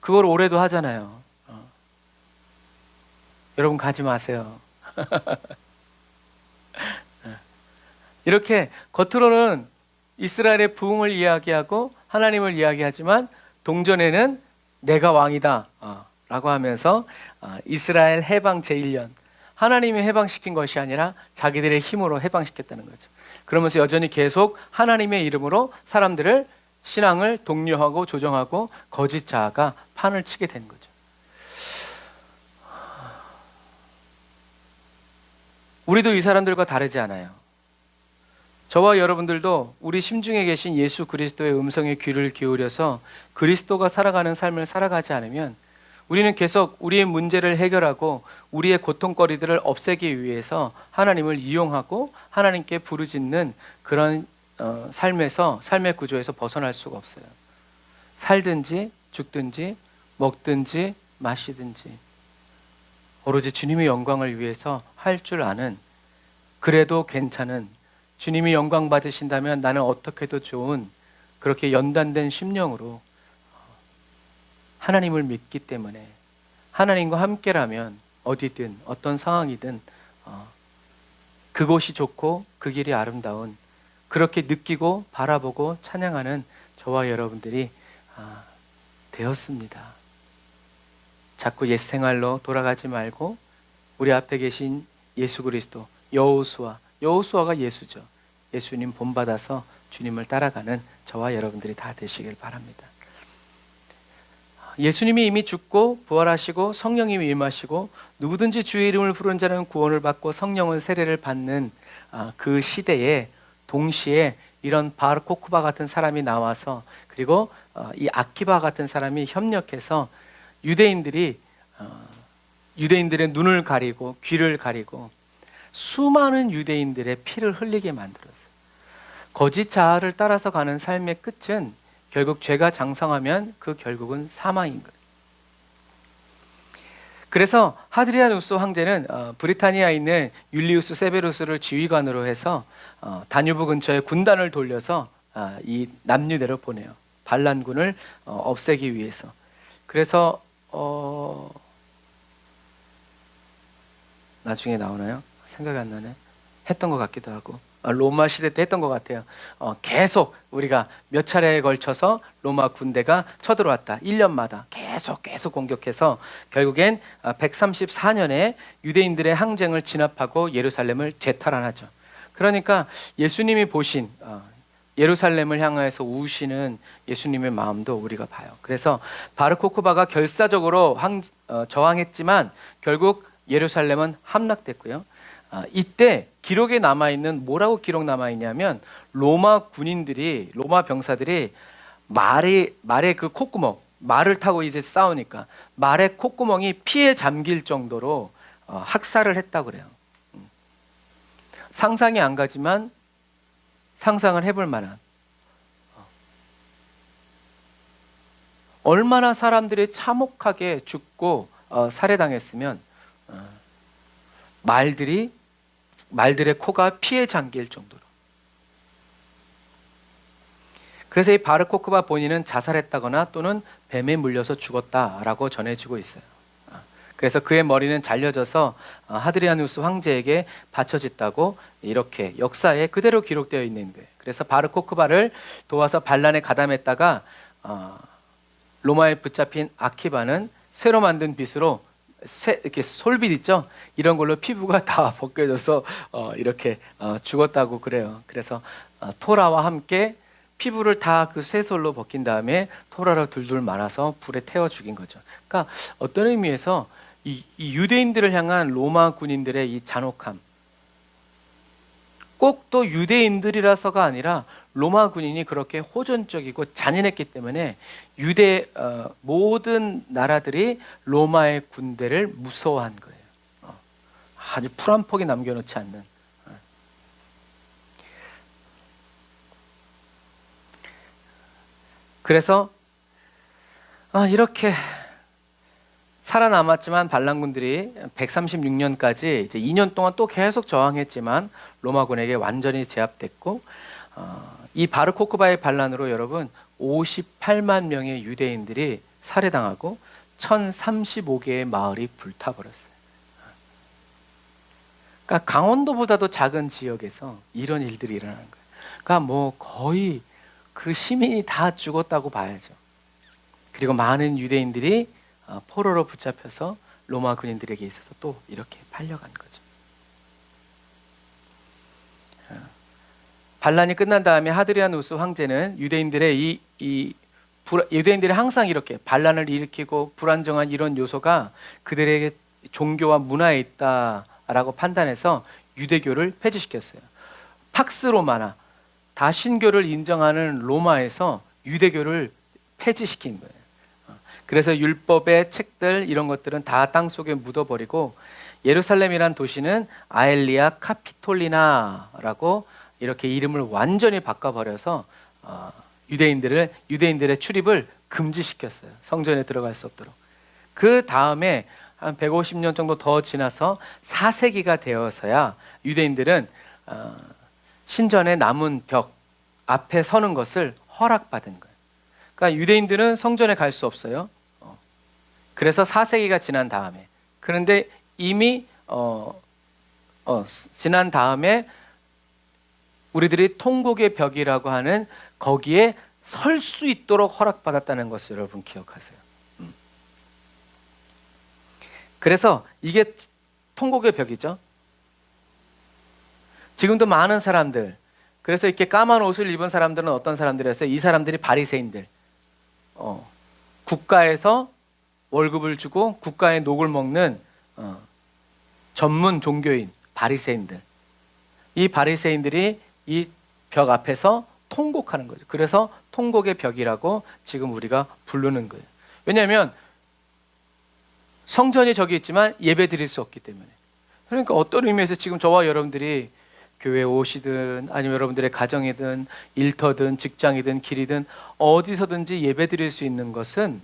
그걸 올해도 하잖아요. 여러분 가지 마세요. 이렇게 겉으로는 이스라엘의 부흥을 이야기하고 하나님을 이야기하지만 동전에는 내가 왕이다 라고 하면서 이스라엘 해방 제1년, 하나님이 해방시킨 것이 아니라 자기들의 힘으로 해방시켰다는 거죠. 그러면서 여전히 계속 하나님의 이름으로 사람들을 신앙을 독려하고 조정하고 거짓 자아가 판을 치게 된 거죠. 우리도 이 사람들과 다르지 않아요. 저와 여러분들도 우리 심중에 계신 예수 그리스도의 음성에 귀를 기울여서 그리스도가 살아가는 삶을 살아가지 않으면 우리는 계속 우리의 문제를 해결하고 우리의 고통거리들을 없애기 위해서 하나님을 이용하고 하나님께 부르짖는 그런 삶의 구조에서 벗어날 수가 없어요. 살든지 죽든지 먹든지 마시든지 오로지 주님의 영광을 위해서 할 줄 아는, 그래도 괜찮은, 주님이 영광 받으신다면 나는 어떻게도 좋은, 그렇게 연단된 심령으로 하나님을 믿기 때문에 하나님과 함께라면 어디든 어떤 상황이든 그곳이 좋고 그 길이 아름다운, 그렇게 느끼고 바라보고 찬양하는 저와 여러분들이 되었습니다. 자꾸 옛 생활로 돌아가지 말고 우리 앞에 계신 예수 그리스도, 여호수아가 예수죠. 예수님 본받아서 주님을 따라가는 저와 여러분들이 다 되시길 바랍니다. 예수님이 이미 죽고 부활하시고 성령님이 임하시고 누구든지 주의 이름을 부르는 자는 구원을 받고 성령은 세례를 받는 그 시대에 동시에 이런 바르코크바 같은 사람이 나와서, 그리고 이 아키바 같은 사람이 협력해서 유대인들의 눈을 가리고 귀를 가리고 수많은 유대인들의 피를 흘리게 만들었어요. 거짓 자아를 따라서 가는 삶의 끝은 결국 죄가 장성하면 그 결국은 사망인 거예요. 그래서 하드리아누스 황제는 브리타니아에 있는 율리우스 세베루스를 지휘관으로 해서 다뉴브 근처에 군단을 돌려서 이 남유대로 보내요. 반란군을 없애기 위해서. 그래서 나중에 나오나요? 생각이 안 나네. 했던 것 같기도 하고, 로마 시대 때 했던 것 같아요. 계속 우리가 몇 차례에 걸쳐서 로마 군대가 쳐들어왔다. 1년마다 계속 공격해서 결국엔 134년에 유대인들의 항쟁을 진압하고 예루살렘을 재탈환하죠. 그러니까 예수님이 보신 예루살렘을 향해서 우시는 예수님의 마음도 우리가 봐요. 그래서 바르코크바가 결사적으로 저항했지만 결국 예루살렘은 함락됐고요. 이때 기록에 남아있는, 뭐라고 기록 남아있냐면 로마 병사들이 말의 그 콧구멍, 말을 타고 이제 싸우니까 말의 콧구멍이 피에 잠길 정도로 학살을 했다고 그래요. 상상이 안 가지만 상상을 해볼 만한, 얼마나 사람들이 참혹하게 죽고 살해당했으면 말들의 코가 피에 잠길 정도로. 그래서 이 바르코크바 본인은 자살했다거나 또는 뱀에 물려서 죽었다라고 전해지고 있어요. 그래서 그의 머리는 잘려져서 하드리아누스 황제에게 바쳐졌다고 이렇게 역사에 그대로 기록되어 있는 거예요. 그래서 바르코크바를 도와서 반란에 가담했다가 로마에 붙잡힌 아키바는 새로 만든 빗으로 이렇게 솔빗 있죠? 이런 걸로 피부가 다 벗겨져서 이렇게 죽었다고 그래요. 그래서 토라와 함께 피부를 다 그 쇠솔로 벗긴 다음에 토라로 둘둘 말아서 불에 태워 죽인 거죠. 그러니까 어떤 의미에서 이 유대인들을 향한 로마 군인들의 이 잔혹함, 꼭 또 유대인들이라서가 아니라 로마 군인이 그렇게 호전적이고 잔인했기 때문에 모든 나라들이 로마의 군대를 무서워한 거예요. 아주 풀 한 폭이 남겨놓지 않는. 그래서 이렇게 살아남았지만 반란군들이 136년까지 이제 2년 동안 또 계속 저항했지만 로마군에게 완전히 제압됐고, 이 바르코크바의 반란으로 여러분 58만 명의 유대인들이 살해당하고 1035개의 마을이 불타버렸어요. 그러니까 강원도보다도 작은 지역에서 이런 일들이 일어나는 거예요. 그러니까 뭐 거의 그 시민이 다 죽었다고 봐야죠. 그리고 많은 유대인들이 포로로 붙잡혀서 로마 군인들에게 있어서 또 이렇게 팔려간 거죠. 반란이 끝난 다음에 하드리아누스 황제는 유대인들의 유대인들이 항상 이렇게 반란을 일으키고 불안정한 이런 요소가 그들에게 종교와 문화에 있다라고 판단해서 유대교를 폐지시켰어요. 팍스 로마나 다신교를 인정하는 로마에서 유대교를 폐지시킨 거예요. 그래서 율법의 책들 이런 것들은 다 땅속에 묻어버리고 예루살렘이란 도시는 아엘리아 카피톨리나라고 이렇게 이름을 완전히 바꿔버려서 유대인들의 출입을 금지시켰어요. 성전에 들어갈 수 없도록. 그 다음에 한 150년 정도 더 지나서 4세기가 되어서야 유대인들은 신전의 남은 벽 앞에 서는 것을 허락받은 거예요. 그러니까 유대인들은 성전에 갈 수 없어요. 그래서 4세기가 지난 다음에, 그런데 이미 지난 다음에 우리들이 통곡의 벽이라고 하는 거기에 설 수 있도록 허락받았다는 것을 여러분 기억하세요. 그래서 이게 통곡의 벽이죠. 지금도 많은 사람들, 그래서 이렇게 까만 옷을 입은 사람들은 어떤 사람들이었어요? 이 사람들이 바리새인들. 국가에서 월급을 주고 국가의 녹을 먹는 전문 종교인 바리새인들. 이 바리새인들이 이 벽 앞에서 통곡하는 거죠. 그래서 통곡의 벽이라고 지금 우리가 부르는 거예요. 왜냐하면 성전이 저기 있지만 예배 드릴 수 없기 때문에. 그러니까 어떤 의미에서 지금 저와 여러분들이 교회에 오시든 아니면 여러분들의 가정이든 일터든 직장이든 길이든 어디서든지 예배 드릴 수 있는 것은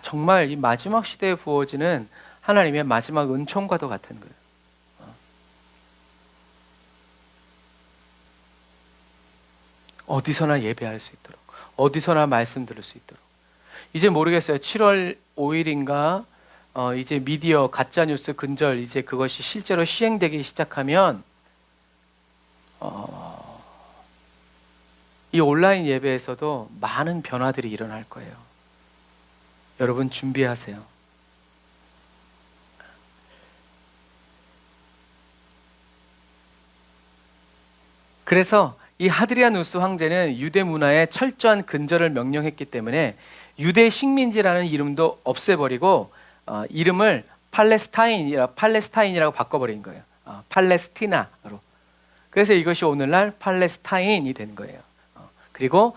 정말 이 마지막 시대에 부어지는 하나님의 마지막 은총과도 같은 거예요. 어디서나 예배할 수 있도록, 어디서나 말씀 들을 수 있도록. 이제 모르겠어요. 7월 5일인가 이제 미디어 가짜뉴스 근절, 이제 그것이 실제로 시행되기 시작하면 이 온라인 예배에서도 많은 변화들이 일어날 거예요. 여러분 준비하세요. 그래서 이 하드리아누스 황제는 유대 문화에 철저한 근절을 명령했기 때문에 유대 식민지라는 이름도 없애버리고 이름을 팔레스타인이라고 바꿔버린 거예요. 팔레스티나로. 그래서 이것이 오늘날 팔레스타인이 된 거예요. 그리고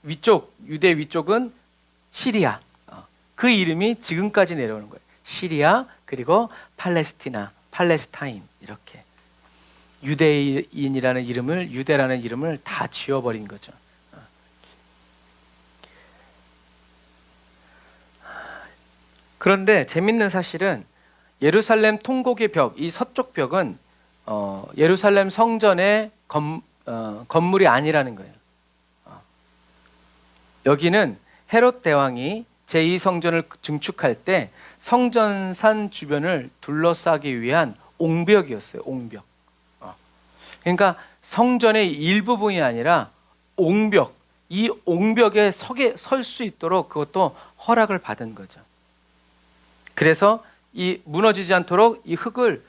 위쪽, 유대 위쪽은 시리아. 그 이름이 지금까지 내려오는 거예요. 시리아, 그리고 팔레스티나, 팔레스타인, 이렇게. 유대인이라는 이름을, 유대라는 이름을 다 지워버린 거죠. 그런데 재밌는 사실은 예루살렘 통곡의 벽, 이 서쪽 벽은 예루살렘 성전의 건물이 아니라는 거예요. 여기는 헤롯 대왕이 제2성전을 증축할 때 성전산 주변을 둘러싸기 위한 옹벽이었어요. 옹벽. 그러니까 성전의 일부분이 아니라 옹벽, 이 옹벽에 설 수 있도록 그것도 허락을 받은 거죠. 그래서 이 무너지지 않도록 이 흙을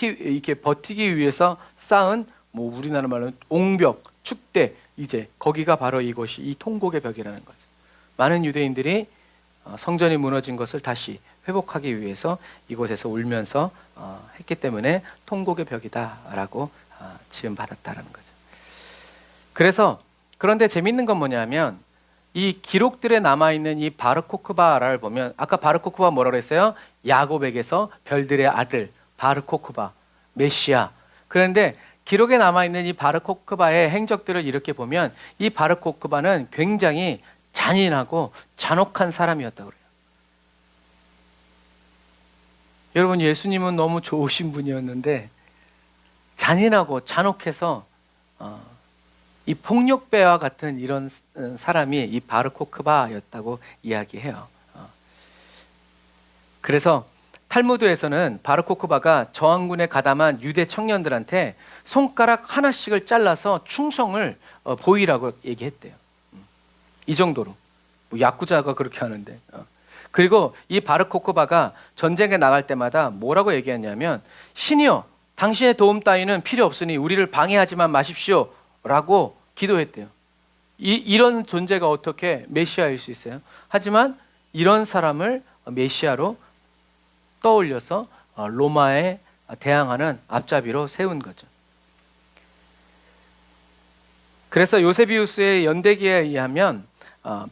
이렇게 버티기 위해서 쌓은, 뭐 우리나라 말로는 옹벽, 축대, 이제 거기가 바로 이곳이 이 통곡의 벽이라는 거죠. 많은 유대인들이 성전이 무너진 것을 다시 회복하기 위해서 이곳에서 울면서 했기 때문에 통곡의 벽이다라고 지음 받았다라는 거죠. 그래서 그런데 재밌는 건 뭐냐면 이 기록들에 남아있는 이 바르코크바를 보면, 아까 바르코크바 뭐라고 했어요? 야곱에게서 별들의 아들 바르코크바, 메시아. 그런데 기록에 남아있는 이 바르코크바의 행적들을 이렇게 보면 이 바르코크바는 굉장히 잔인하고 잔혹한 사람이었다고 그래요. 여러분, 예수님은 너무 좋으신 분이었는데 잔인하고 잔혹해서 이 폭력배와 같은 이런 사람이 이 바르코크바였다고 이야기해요. 그래서 탈무드에서는 바르코크바가 저항군에 가담한 유대 청년들한테 손가락 하나씩을 잘라서 충성을 보이라고 얘기했대요. 이 정도로. 뭐 야쿠자가 그렇게 하는데. 그리고 이 바르코크바가 전쟁에 나갈 때마다 뭐라고 얘기했냐면, 신이여, 당신의 도움 따위는 필요 없으니 우리를 방해하지만 마십시오 라고 기도했대요. 이런 존재가 어떻게 메시아일 수 있어요? 하지만 이런 사람을 메시아로 떠올려서 로마에 대항하는 앞잡이로 세운 거죠. 그래서 요세비우스의 연대기에 의하면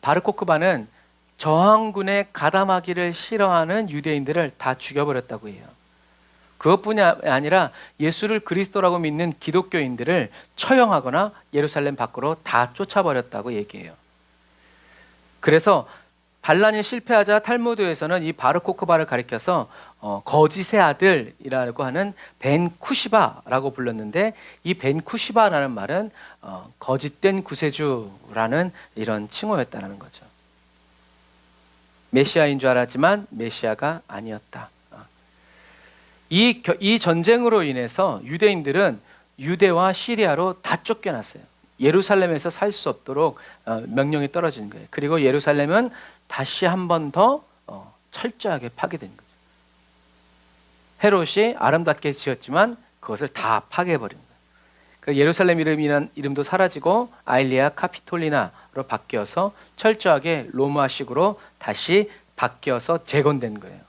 바르코크바는 저항군에 가담하기를 싫어하는 유대인들을 다 죽여버렸다고 해요. 그것뿐이 아니라 예수를 그리스도라고 믿는 기독교인들을 처형하거나 예루살렘 밖으로 다 쫓아버렸다고 얘기해요. 그래서 반란이 실패하자 탈무드에서는 이 바르 코크바를 가리켜서 거짓의 아들이라고 하는 벤 쿠시바라고 불렀는데, 이 벤 쿠시바라는 말은 거짓된 구세주라는 이런 칭호였다는 거죠. 메시아인 줄 알았지만 메시아가 아니었다. 이 전쟁으로 인해서 유대인들은 유대와 시리아로 다 쫓겨났어요. 예루살렘에서 살 수 없도록 명령이 떨어진 거예요. 그리고 예루살렘은 다시 한 번 더 철저하게 파괴된 거죠. 헤롯이 아름답게 지었지만 그것을 다 파괴해버린 거예요. 그래서 예루살렘 이름도 사라지고 아일리아 카피톨리나로 바뀌어서 철저하게 로마식으로 다시 바뀌어서 재건된 거예요.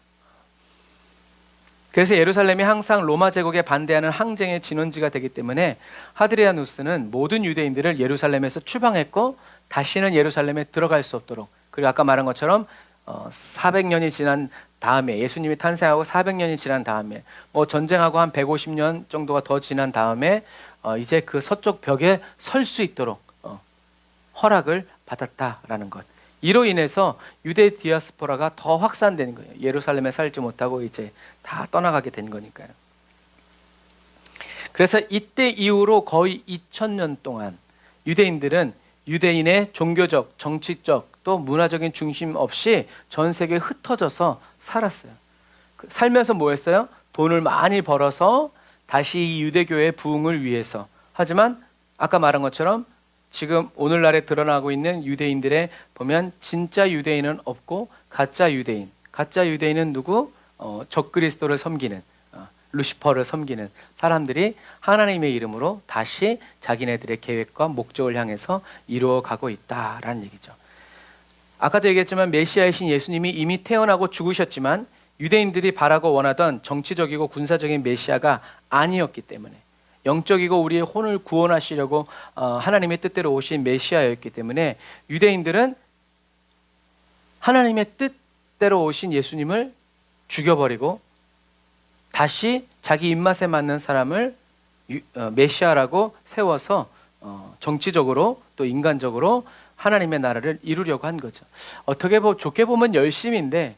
그래서 예루살렘이 항상 로마 제국에 반대하는 항쟁의 진원지가 되기 때문에 하드리아누스는 모든 유대인들을 예루살렘에서 추방했고 다시는 예루살렘에 들어갈 수 없도록, 그리고 아까 말한 것처럼 400년이 지난 다음에, 예수님이 탄생하고 400년이 지난 다음에, 전쟁하고 한 150년 정도가 더 지난 다음에 이제 그 서쪽 벽에 설 수 있도록 허락을 받았다라는 것. 이로 인해서 유대 디아스포라가 더 확산되는 거예요. 예루살렘에 살지 못하고 이제 다 떠나가게 된 거니까요. 그래서 이때 이후로 거의 2000년 동안 유대인들은 유대인의 종교적, 정치적, 또 문화적인 중심 없이 전 세계에 흩어져서 살았어요. 살면서 뭐 했어요? 돈을 많이 벌어서 다시 이 유대교의 부흥을 위해서. 하지만 아까 말한 것처럼 지금 오늘날에 드러나고 있는 유대인들의 보면 진짜 유대인은 없고 가짜 유대인은 누구? 적그리스도를 섬기는, 루시퍼를 섬기는 사람들이 하나님의 이름으로 다시 자기네들의 계획과 목적을 향해서 이루어가고 있다라는 얘기죠. 아까도 얘기했지만 메시아이신 예수님이 이미 태어나고 죽으셨지만 유대인들이 바라고 원하던 정치적이고 군사적인 메시아가 아니었기 때문에, 영적이고 우리의 혼을 구원하시려고 하나님의 뜻대로 오신 메시아였기 때문에 유대인들은 하나님의 뜻대로 오신 예수님을 죽여버리고 다시 자기 입맛에 맞는 사람을 메시아라고 세워서 정치적으로 또 인간적으로 하나님의 나라를 이루려고 한 거죠. 어떻게 좋게 보면 열심인데,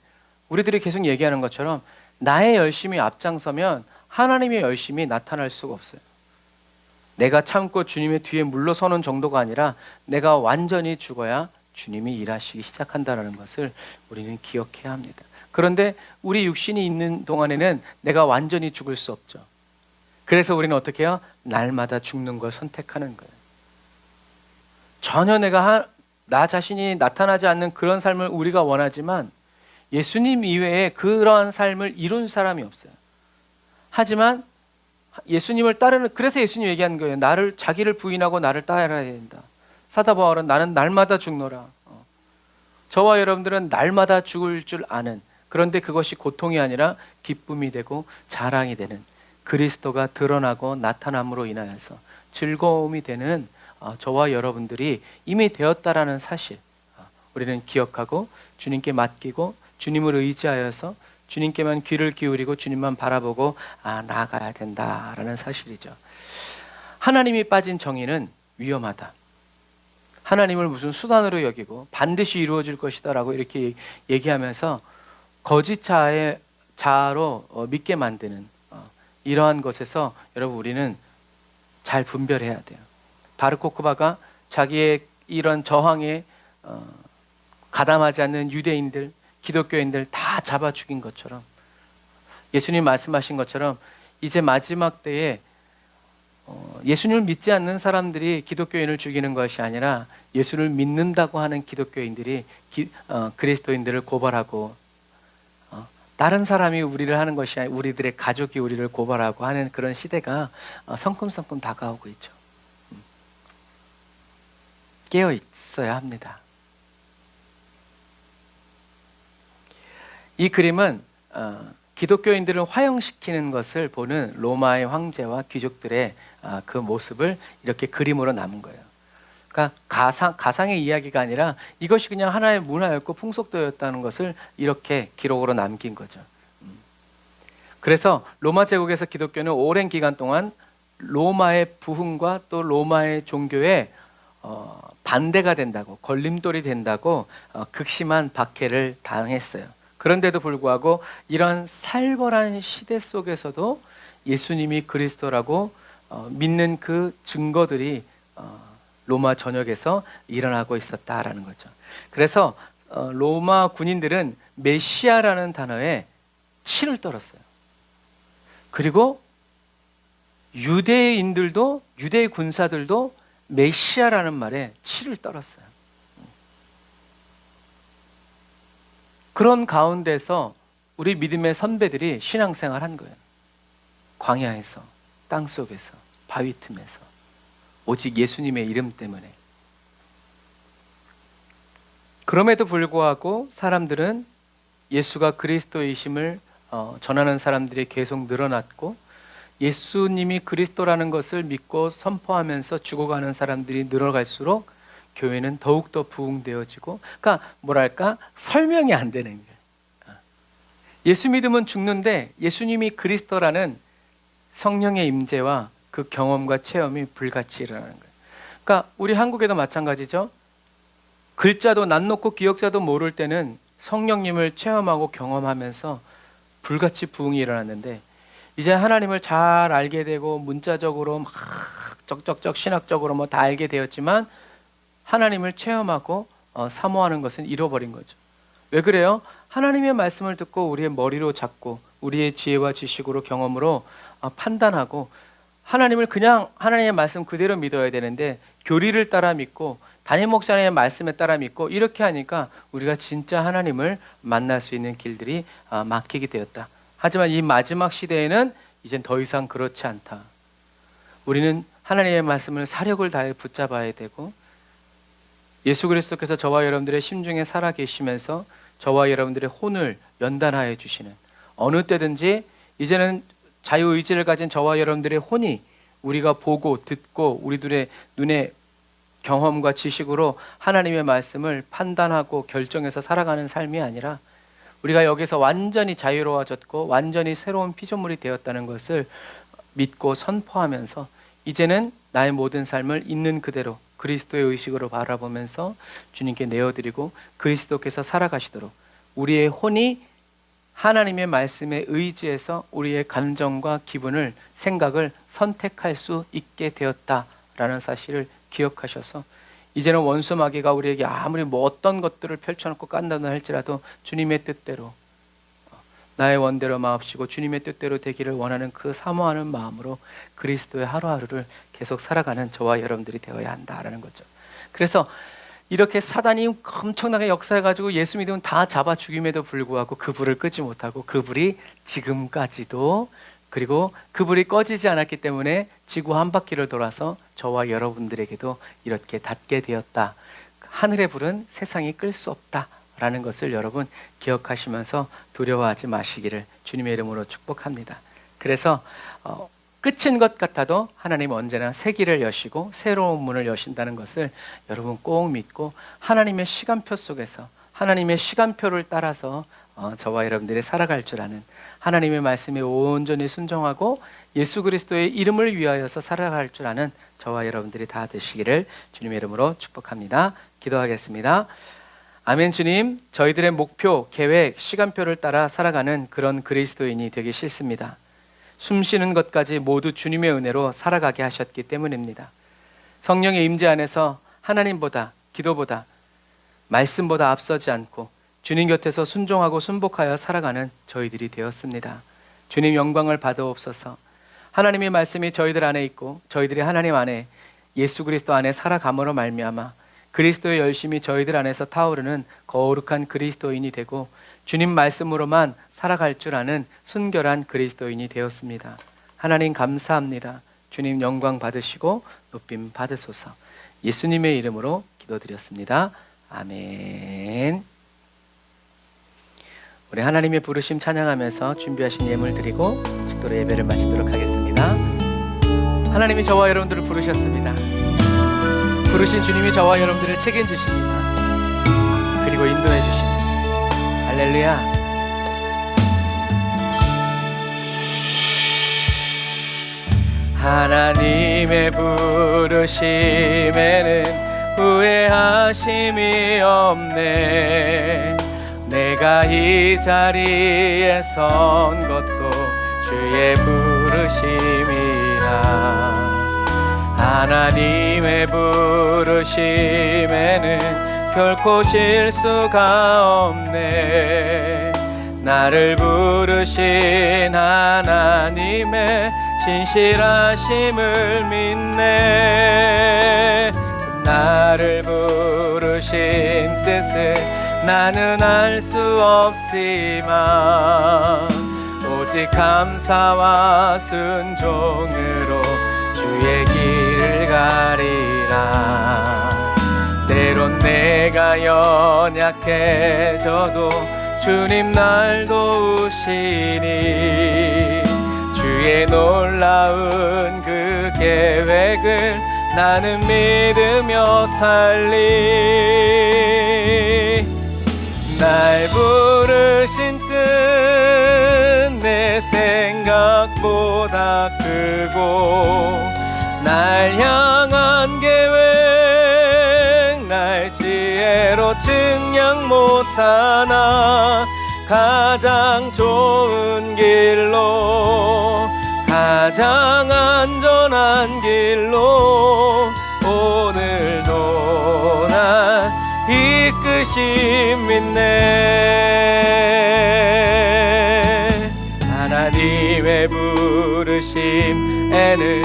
우리들이 계속 얘기하는 것처럼 나의 열심이 앞장서면 하나님의 열심이 나타날 수가 없어요. 내가 참고 주님의 뒤에 물러서는 정도가 아니라 내가 완전히 죽어야 주님이 일하시기 시작한다는 것을 우리는 기억해야 합니다. 그런데 우리 육신이 있는 동안에는 내가 완전히 죽을 수 없죠. 그래서 우리는 어떻게 해요? 날마다 죽는 걸 선택하는 거예요. 전혀 나 자신이 나타나지 않는 그런 삶을 우리가 원하지만 예수님 이외에 그러한 삶을 이룬 사람이 없어요. 하지만 예수님을 따르는, 그래서 예수님 얘기하는 거예요. 자기를 부인하고 나를 따라야 된다. 사도 바울은 나는 날마다 죽노라. 저와 여러분들은 날마다 죽을 줄 아는, 그런데 그것이 고통이 아니라 기쁨이 되고 자랑이 되는, 그리스도가 드러나고 나타남으로 인하여서 즐거움이 되는 저와 여러분들이 이미 되었다라는 사실, 우리는 기억하고 주님께 맡기고 주님을 의지하여서 주님께만 귀를 기울이고 주님만 바라보고 나아가야 된다라는 사실이죠. 하나님이 빠진 정의는 위험하다. 하나님을 무슨 수단으로 여기고 반드시 이루어질 것이다 라고 이렇게 얘기하면서 거짓 자아로 믿게 만드는 이러한 것에서 여러분 우리는 잘 분별해야 돼요. 바르 코크바가 자기의 이런 저항에 가담하지 않는 유대인들, 기독교인들 다 잡아 죽인 것처럼, 예수님 말씀하신 것처럼 이제 마지막 때에 예수님을 믿지 않는 사람들이 기독교인을 죽이는 것이 아니라 예수를 믿는다고 하는 기독교인들이 그리스도인들을 고발하고, 다른 사람이 우리를 하는 것이 아니라 우리들의 가족이 우리를 고발하고 하는 그런 시대가 성큼성큼 다가오고 있죠. 깨어 있어야 합니다. 이 그림은 기독교인들을 화형시키는 것을 보는 로마의 황제와 귀족들의 그 모습을 이렇게 그림으로 남은 거예요. 그러니까 가상의 이야기가 아니라 이것이 그냥 하나의 문화였고 풍속도였다는 것을 이렇게 기록으로 남긴 거죠. 그래서 로마 제국에서 기독교는 오랜 기간 동안 로마의 부흥과 또 로마의 종교의 반대가 된다고, 걸림돌이 된다고 극심한 박해를 당했어요. 그런데도 불구하고 이런 살벌한 시대 속에서도 예수님이 그리스도라고 믿는 그 증거들이 로마 전역에서 일어나고 있었다라는 거죠. 그래서 로마 군인들은 메시아라는 단어에 치를 떨었어요. 그리고 유대인들도, 유대 군사들도 메시아라는 말에 치를 떨었어요. 그런 가운데서 우리 믿음의 선배들이 신앙생활 한 거예요. 광야에서, 땅속에서, 바위 틈에서, 오직 예수님의 이름 때문에. 그럼에도 불구하고 사람들은 예수가 그리스도이심을 전하는 사람들이 계속 늘어났고, 예수님이 그리스도라는 것을 믿고 선포하면서 죽어가는 사람들이 늘어갈수록 교회는 더욱더 부흥되어지고, 그러니까 뭐랄까, 설명이 안 되는 거예요. 예수 믿으면 죽는데 예수님이 그리스도라는 성령의 임재와 그 경험과 체험이 불같이 일어나는 거예요. 그러니까 우리 한국에도 마찬가지죠. 글자도 낯 놓고 기억자도 모를 때는 성령님을 체험하고 경험하면서 불같이 부흥이 일어났는데, 이제 하나님을 잘 알게 되고 문자적으로 막 쩍쩍쩍 신학적으로 뭐 다 알게 되었지만 하나님을 체험하고 사모하는 것은 잃어버린 거죠. 왜 그래요? 하나님의 말씀을 듣고 우리의 머리로 잡고 우리의 지혜와 지식으로 경험으로 판단하고 하나님을 그냥 하나님의 말씀 그대로 믿어야 되는데, 교리를 따라 믿고 담임 목사님의 말씀에 따라 믿고 이렇게 하니까 우리가 진짜 하나님을 만날 수 있는 길들이 막히게 되었다. 하지만 이 마지막 시대에는 이젠 더 이상 그렇지 않다. 우리는 하나님의 말씀을 사력을 다해 붙잡아야 되고, 예수 그리스도께서 저와 여러분들의 심중에 살아 계시면서 저와 여러분들의 혼을 연단하여 주시는, 어느 때든지 이제는 자유의지를 가진 저와 여러분들의 혼이 우리가 보고 듣고 우리들의 눈에 경험과 지식으로 하나님의 말씀을 판단하고 결정해서 살아가는 삶이 아니라, 우리가 여기서 완전히 자유로워졌고 완전히 새로운 피조물이 되었다는 것을 믿고 선포하면서 이제는 나의 모든 삶을 있는 그대로 그리스도의 의식으로 바라보면서 주님께 내어드리고 그리스도께서 살아가시도록 우리의 혼이 하나님의 말씀에 의지해서 우리의 감정과 기분을, 생각을 선택할 수 있게 되었다라는 사실을 기억하셔서, 이제는 원수 마귀가 우리에게 아무리 뭐 어떤 것들을 펼쳐놓고 깐다는 할지라도 주님의 뜻대로, 나의 원대로 마옵시고 주님의 뜻대로 되기를 원하는 그 사모하는 마음으로 그리스도의 하루하루를 계속 살아가는 저와 여러분들이 되어야 한다라는 거죠. 그래서 이렇게 사단이 엄청나게 역사해가지고 예수 믿으면 다 잡아 죽임에도 불구하고 그 불을 끄지 못하고 그 불이 지금까지도, 그리고 그 불이 꺼지지 않았기 때문에 지구 한 바퀴를 돌아서 저와 여러분들에게도 이렇게 닿게 되었다. 하늘의 불은 세상이 끌 수 없다라는 것을 여러분 기억하시면서 두려워하지 마시기를 주님의 이름으로 축복합니다. 그래서 끝인 것 같아도 하나님은 언제나 새 길을 여시고 새로운 문을 여신다는 것을 여러분 꼭 믿고, 하나님의 시간표 속에서 하나님의 시간표를 따라서 저와 여러분들이 살아갈 줄 아는, 하나님의 말씀에 온전히 순종하고 예수 그리스도의 이름을 위하여서 살아갈 줄 아는 저와 여러분들이 다 되시기를 주님의 이름으로 축복합니다. 기도하겠습니다. 아멘. 주님, 저희들의 목표, 계획, 시간표를 따라 살아가는 그런 그리스도인이 되기 싫습니다. 숨쉬는 것까지 모두 주님의 은혜로 살아가게 하셨기 때문입니다. 성령의 임재 안에서 하나님보다, 기도보다, 말씀보다 앞서지 않고 주님 곁에서 순종하고 순복하여 살아가는 저희들이 되었습니다. 주님 영광을 받아옵소서. 하나님의 말씀이 저희들 안에 있고 저희들이 하나님 안에, 예수 그리스도 안에 살아감으로 말미암아 그리스도의 열심이 저희들 안에서 타오르는 거룩한 그리스도인이 되고 주님 말씀으로만 살아갈 줄 아는 순결한 그리스도인이 되었습니다. 하나님 감사합니다. 주님 영광 받으시고 높임 받으소서. 예수님의 이름으로 기도드렸습니다. 아멘. 우리 하나님의 부르심 찬양하면서 준비하신 예물 드리고 식도로 예배를 마치도록 하겠습니다. 하나님이 저와 여러분들을 부르셨습니다. 부르신 주님이 저와 여러분들을 책임지십니다. 그리고 인도해 주십니다. 할렐루야. 하나님의 부르심에는 후회하심이 없네. 내가 이 자리에 선 것도 주의 부르심이라. 하나님의 부르심에는 결코 질 수가 없네. 나를 부르신 하나님의 신실하심을 믿네. 나를 부르신 뜻을 나는 알 수 없지만 오직 감사와 순종으로 주의 길을 가리라. 때론 내가 연약해져도 주님 날 도우시니 주의 놀라운 그 계획을 나는 믿으며 살리. 날 부르신 뜻 내 생각보다 크고 날 향한 계획 날 지혜로 측량 못하나 가장 좋은 길로 가장 안전한 길로 오늘도 날 이끄심 믿네. 하나님의 부르심에는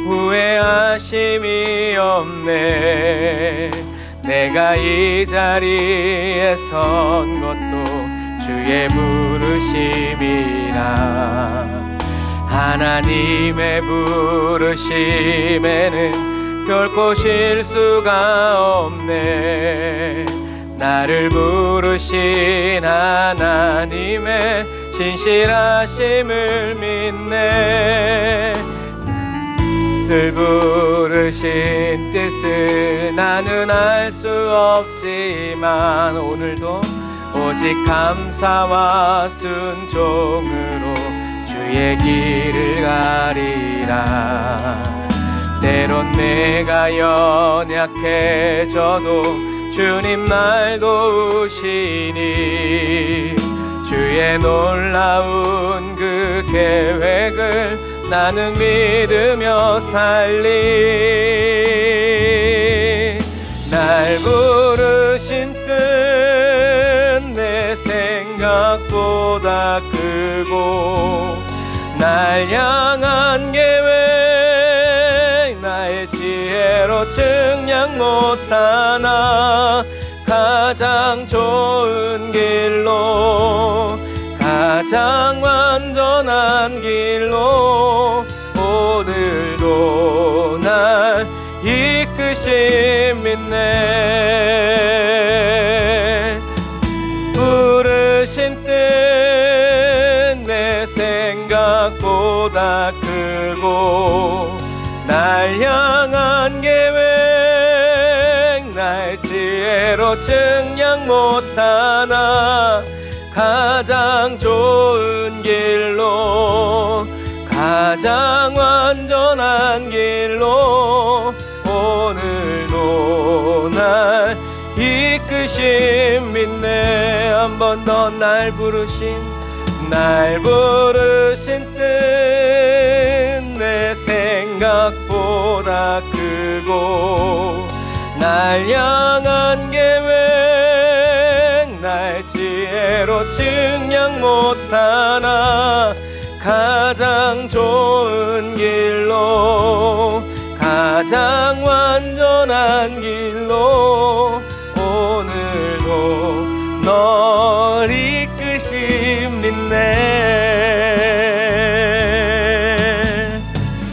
후회하심이 없네. 내가 이 자리에 선 것도 주의 부르심이라. 하나님의 부르심에는 결코 실수가 없네. 나를 부르신 하나님의 신실하심을 믿네. 늘 부르신 뜻을 나는 알 수 없지만 오늘도 오직 감사와 순종으로 주의 길을 가리라. 때론 내가 연약해져도 주님 날 도우시니 주의 놀라운 그 계획을 나는 믿으며 살리. 날 부르신 뜻 내 생각보다 크고 날 향한 계획 나의 지혜로 측량 못하나 가장 좋은 길로 가장 완전한 길로 오늘도 날 이끄심 믿네. 부르신 뜻 내 생각보다 크고 날 향한 계획 날 지혜로 측량 못하나 가장 좋은 길로 가장 완전한 길로 오늘도 날 이끄심 믿네. 한 번 더 날 부르신 뜻 내 생각보다 크고 날 향한 계획 날 지혜로 측량 못하나 가장 좋은 길로 가장 완전한 길로 오늘도 널 이끄심 믿네.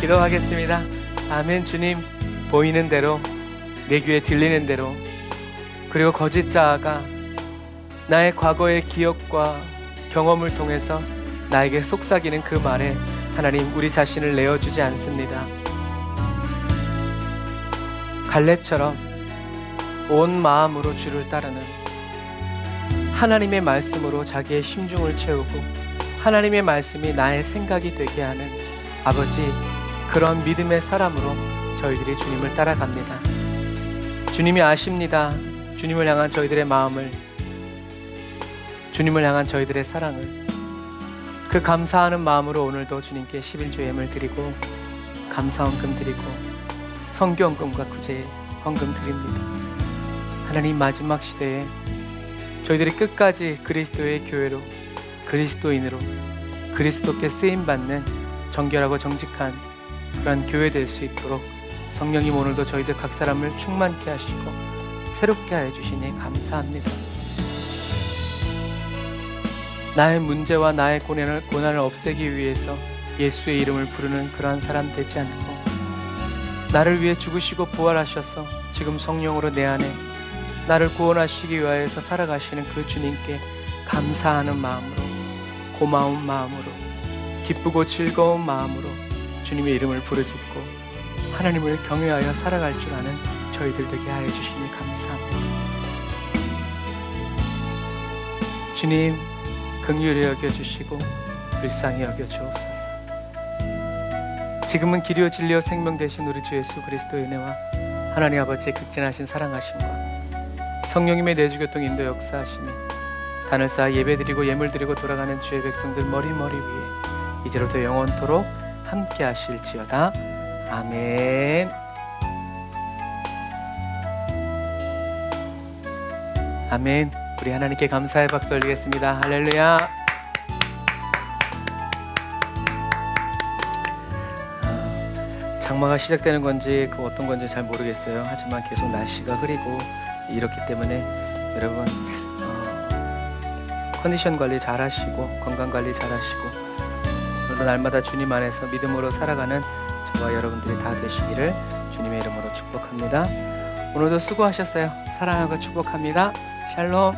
기도하겠습니다. 아멘. 주님, 보이는 대로 내 귀에 들리는 대로 그리고 거짓 자아가 나의 과거의 기억과 경험을 통해서 나에게 속삭이는 그 말에 하나님 우리 자신을 내어주지 않습니다. 갈렙처럼 온 마음으로 주를 따르는 하나님의 말씀으로 자기의 심중을 채우고 하나님의 말씀이 나의 생각이 되게 하는 아버지, 그런 믿음의 사람으로 저희들이 주님을 따라갑니다. 주님이 아십니다. 주님을 향한 저희들의 마음을, 주님을 향한 저희들의 사랑을. 그 감사하는 마음으로 오늘도 주님께 11조 예물 드리고 감사헌금 드리고 성교헌금과 구제 헌금 드립니다. 하나님, 마지막 시대에 저희들이 끝까지 그리스도의 교회로, 그리스도인으로, 그리스도께 쓰임받는 정결하고 정직한 그런 교회 될 수 있도록 성령님 오늘도 저희들 각 사람을 충만케 하시고 새롭게 하여 주시니 감사합니다. 나의 문제와 나의 고난을 없애기 위해서 예수의 이름을 부르는 그러한 사람 되지 않고, 나를 위해 죽으시고 부활하셔서 지금 성령으로 내 안에 나를 구원하시기 위하여서 살아가시는 그 주님께 감사하는 마음으로, 고마운 마음으로, 기쁘고 즐거운 마음으로 주님의 이름을 부르짖고 하나님을 경외하여 살아갈 줄 아는 저희들 되게 하여 주시니 감사합니다. 주님, 긍휼히 여겨주시고 불쌍히 여겨주옵소서. 지금은 길이요 진리요 생명 되신 우리 주 예수 그리스도의 은혜와 하나님 아버지의 극진하신 사랑하심과 성령님의 내주교통 인도 역사하심이 단을 쌓아 예배드리고 예물드리고 돌아가는 주의 백성들 머리머리 위에 이제로부터 영원토록 함께 하실지어다. 아멘. 아멘. 우리 하나님께 감사의 박수 올리겠습니다. 할렐루야. 장마가 시작되는 건지 그 어떤 건지 잘 모르겠어요. 하지만 계속 날씨가 흐리고 이렇기 때문에 여러분 컨디션 관리 잘 하시고 건강 관리 잘 하시고 오늘도 날마다 주님 안에서 믿음으로 살아가는 저와 여러분들이 다 되시기를 주님의 이름으로 축복합니다. 오늘도 수고하셨어요. 사랑하고 축복합니다. 샬롬.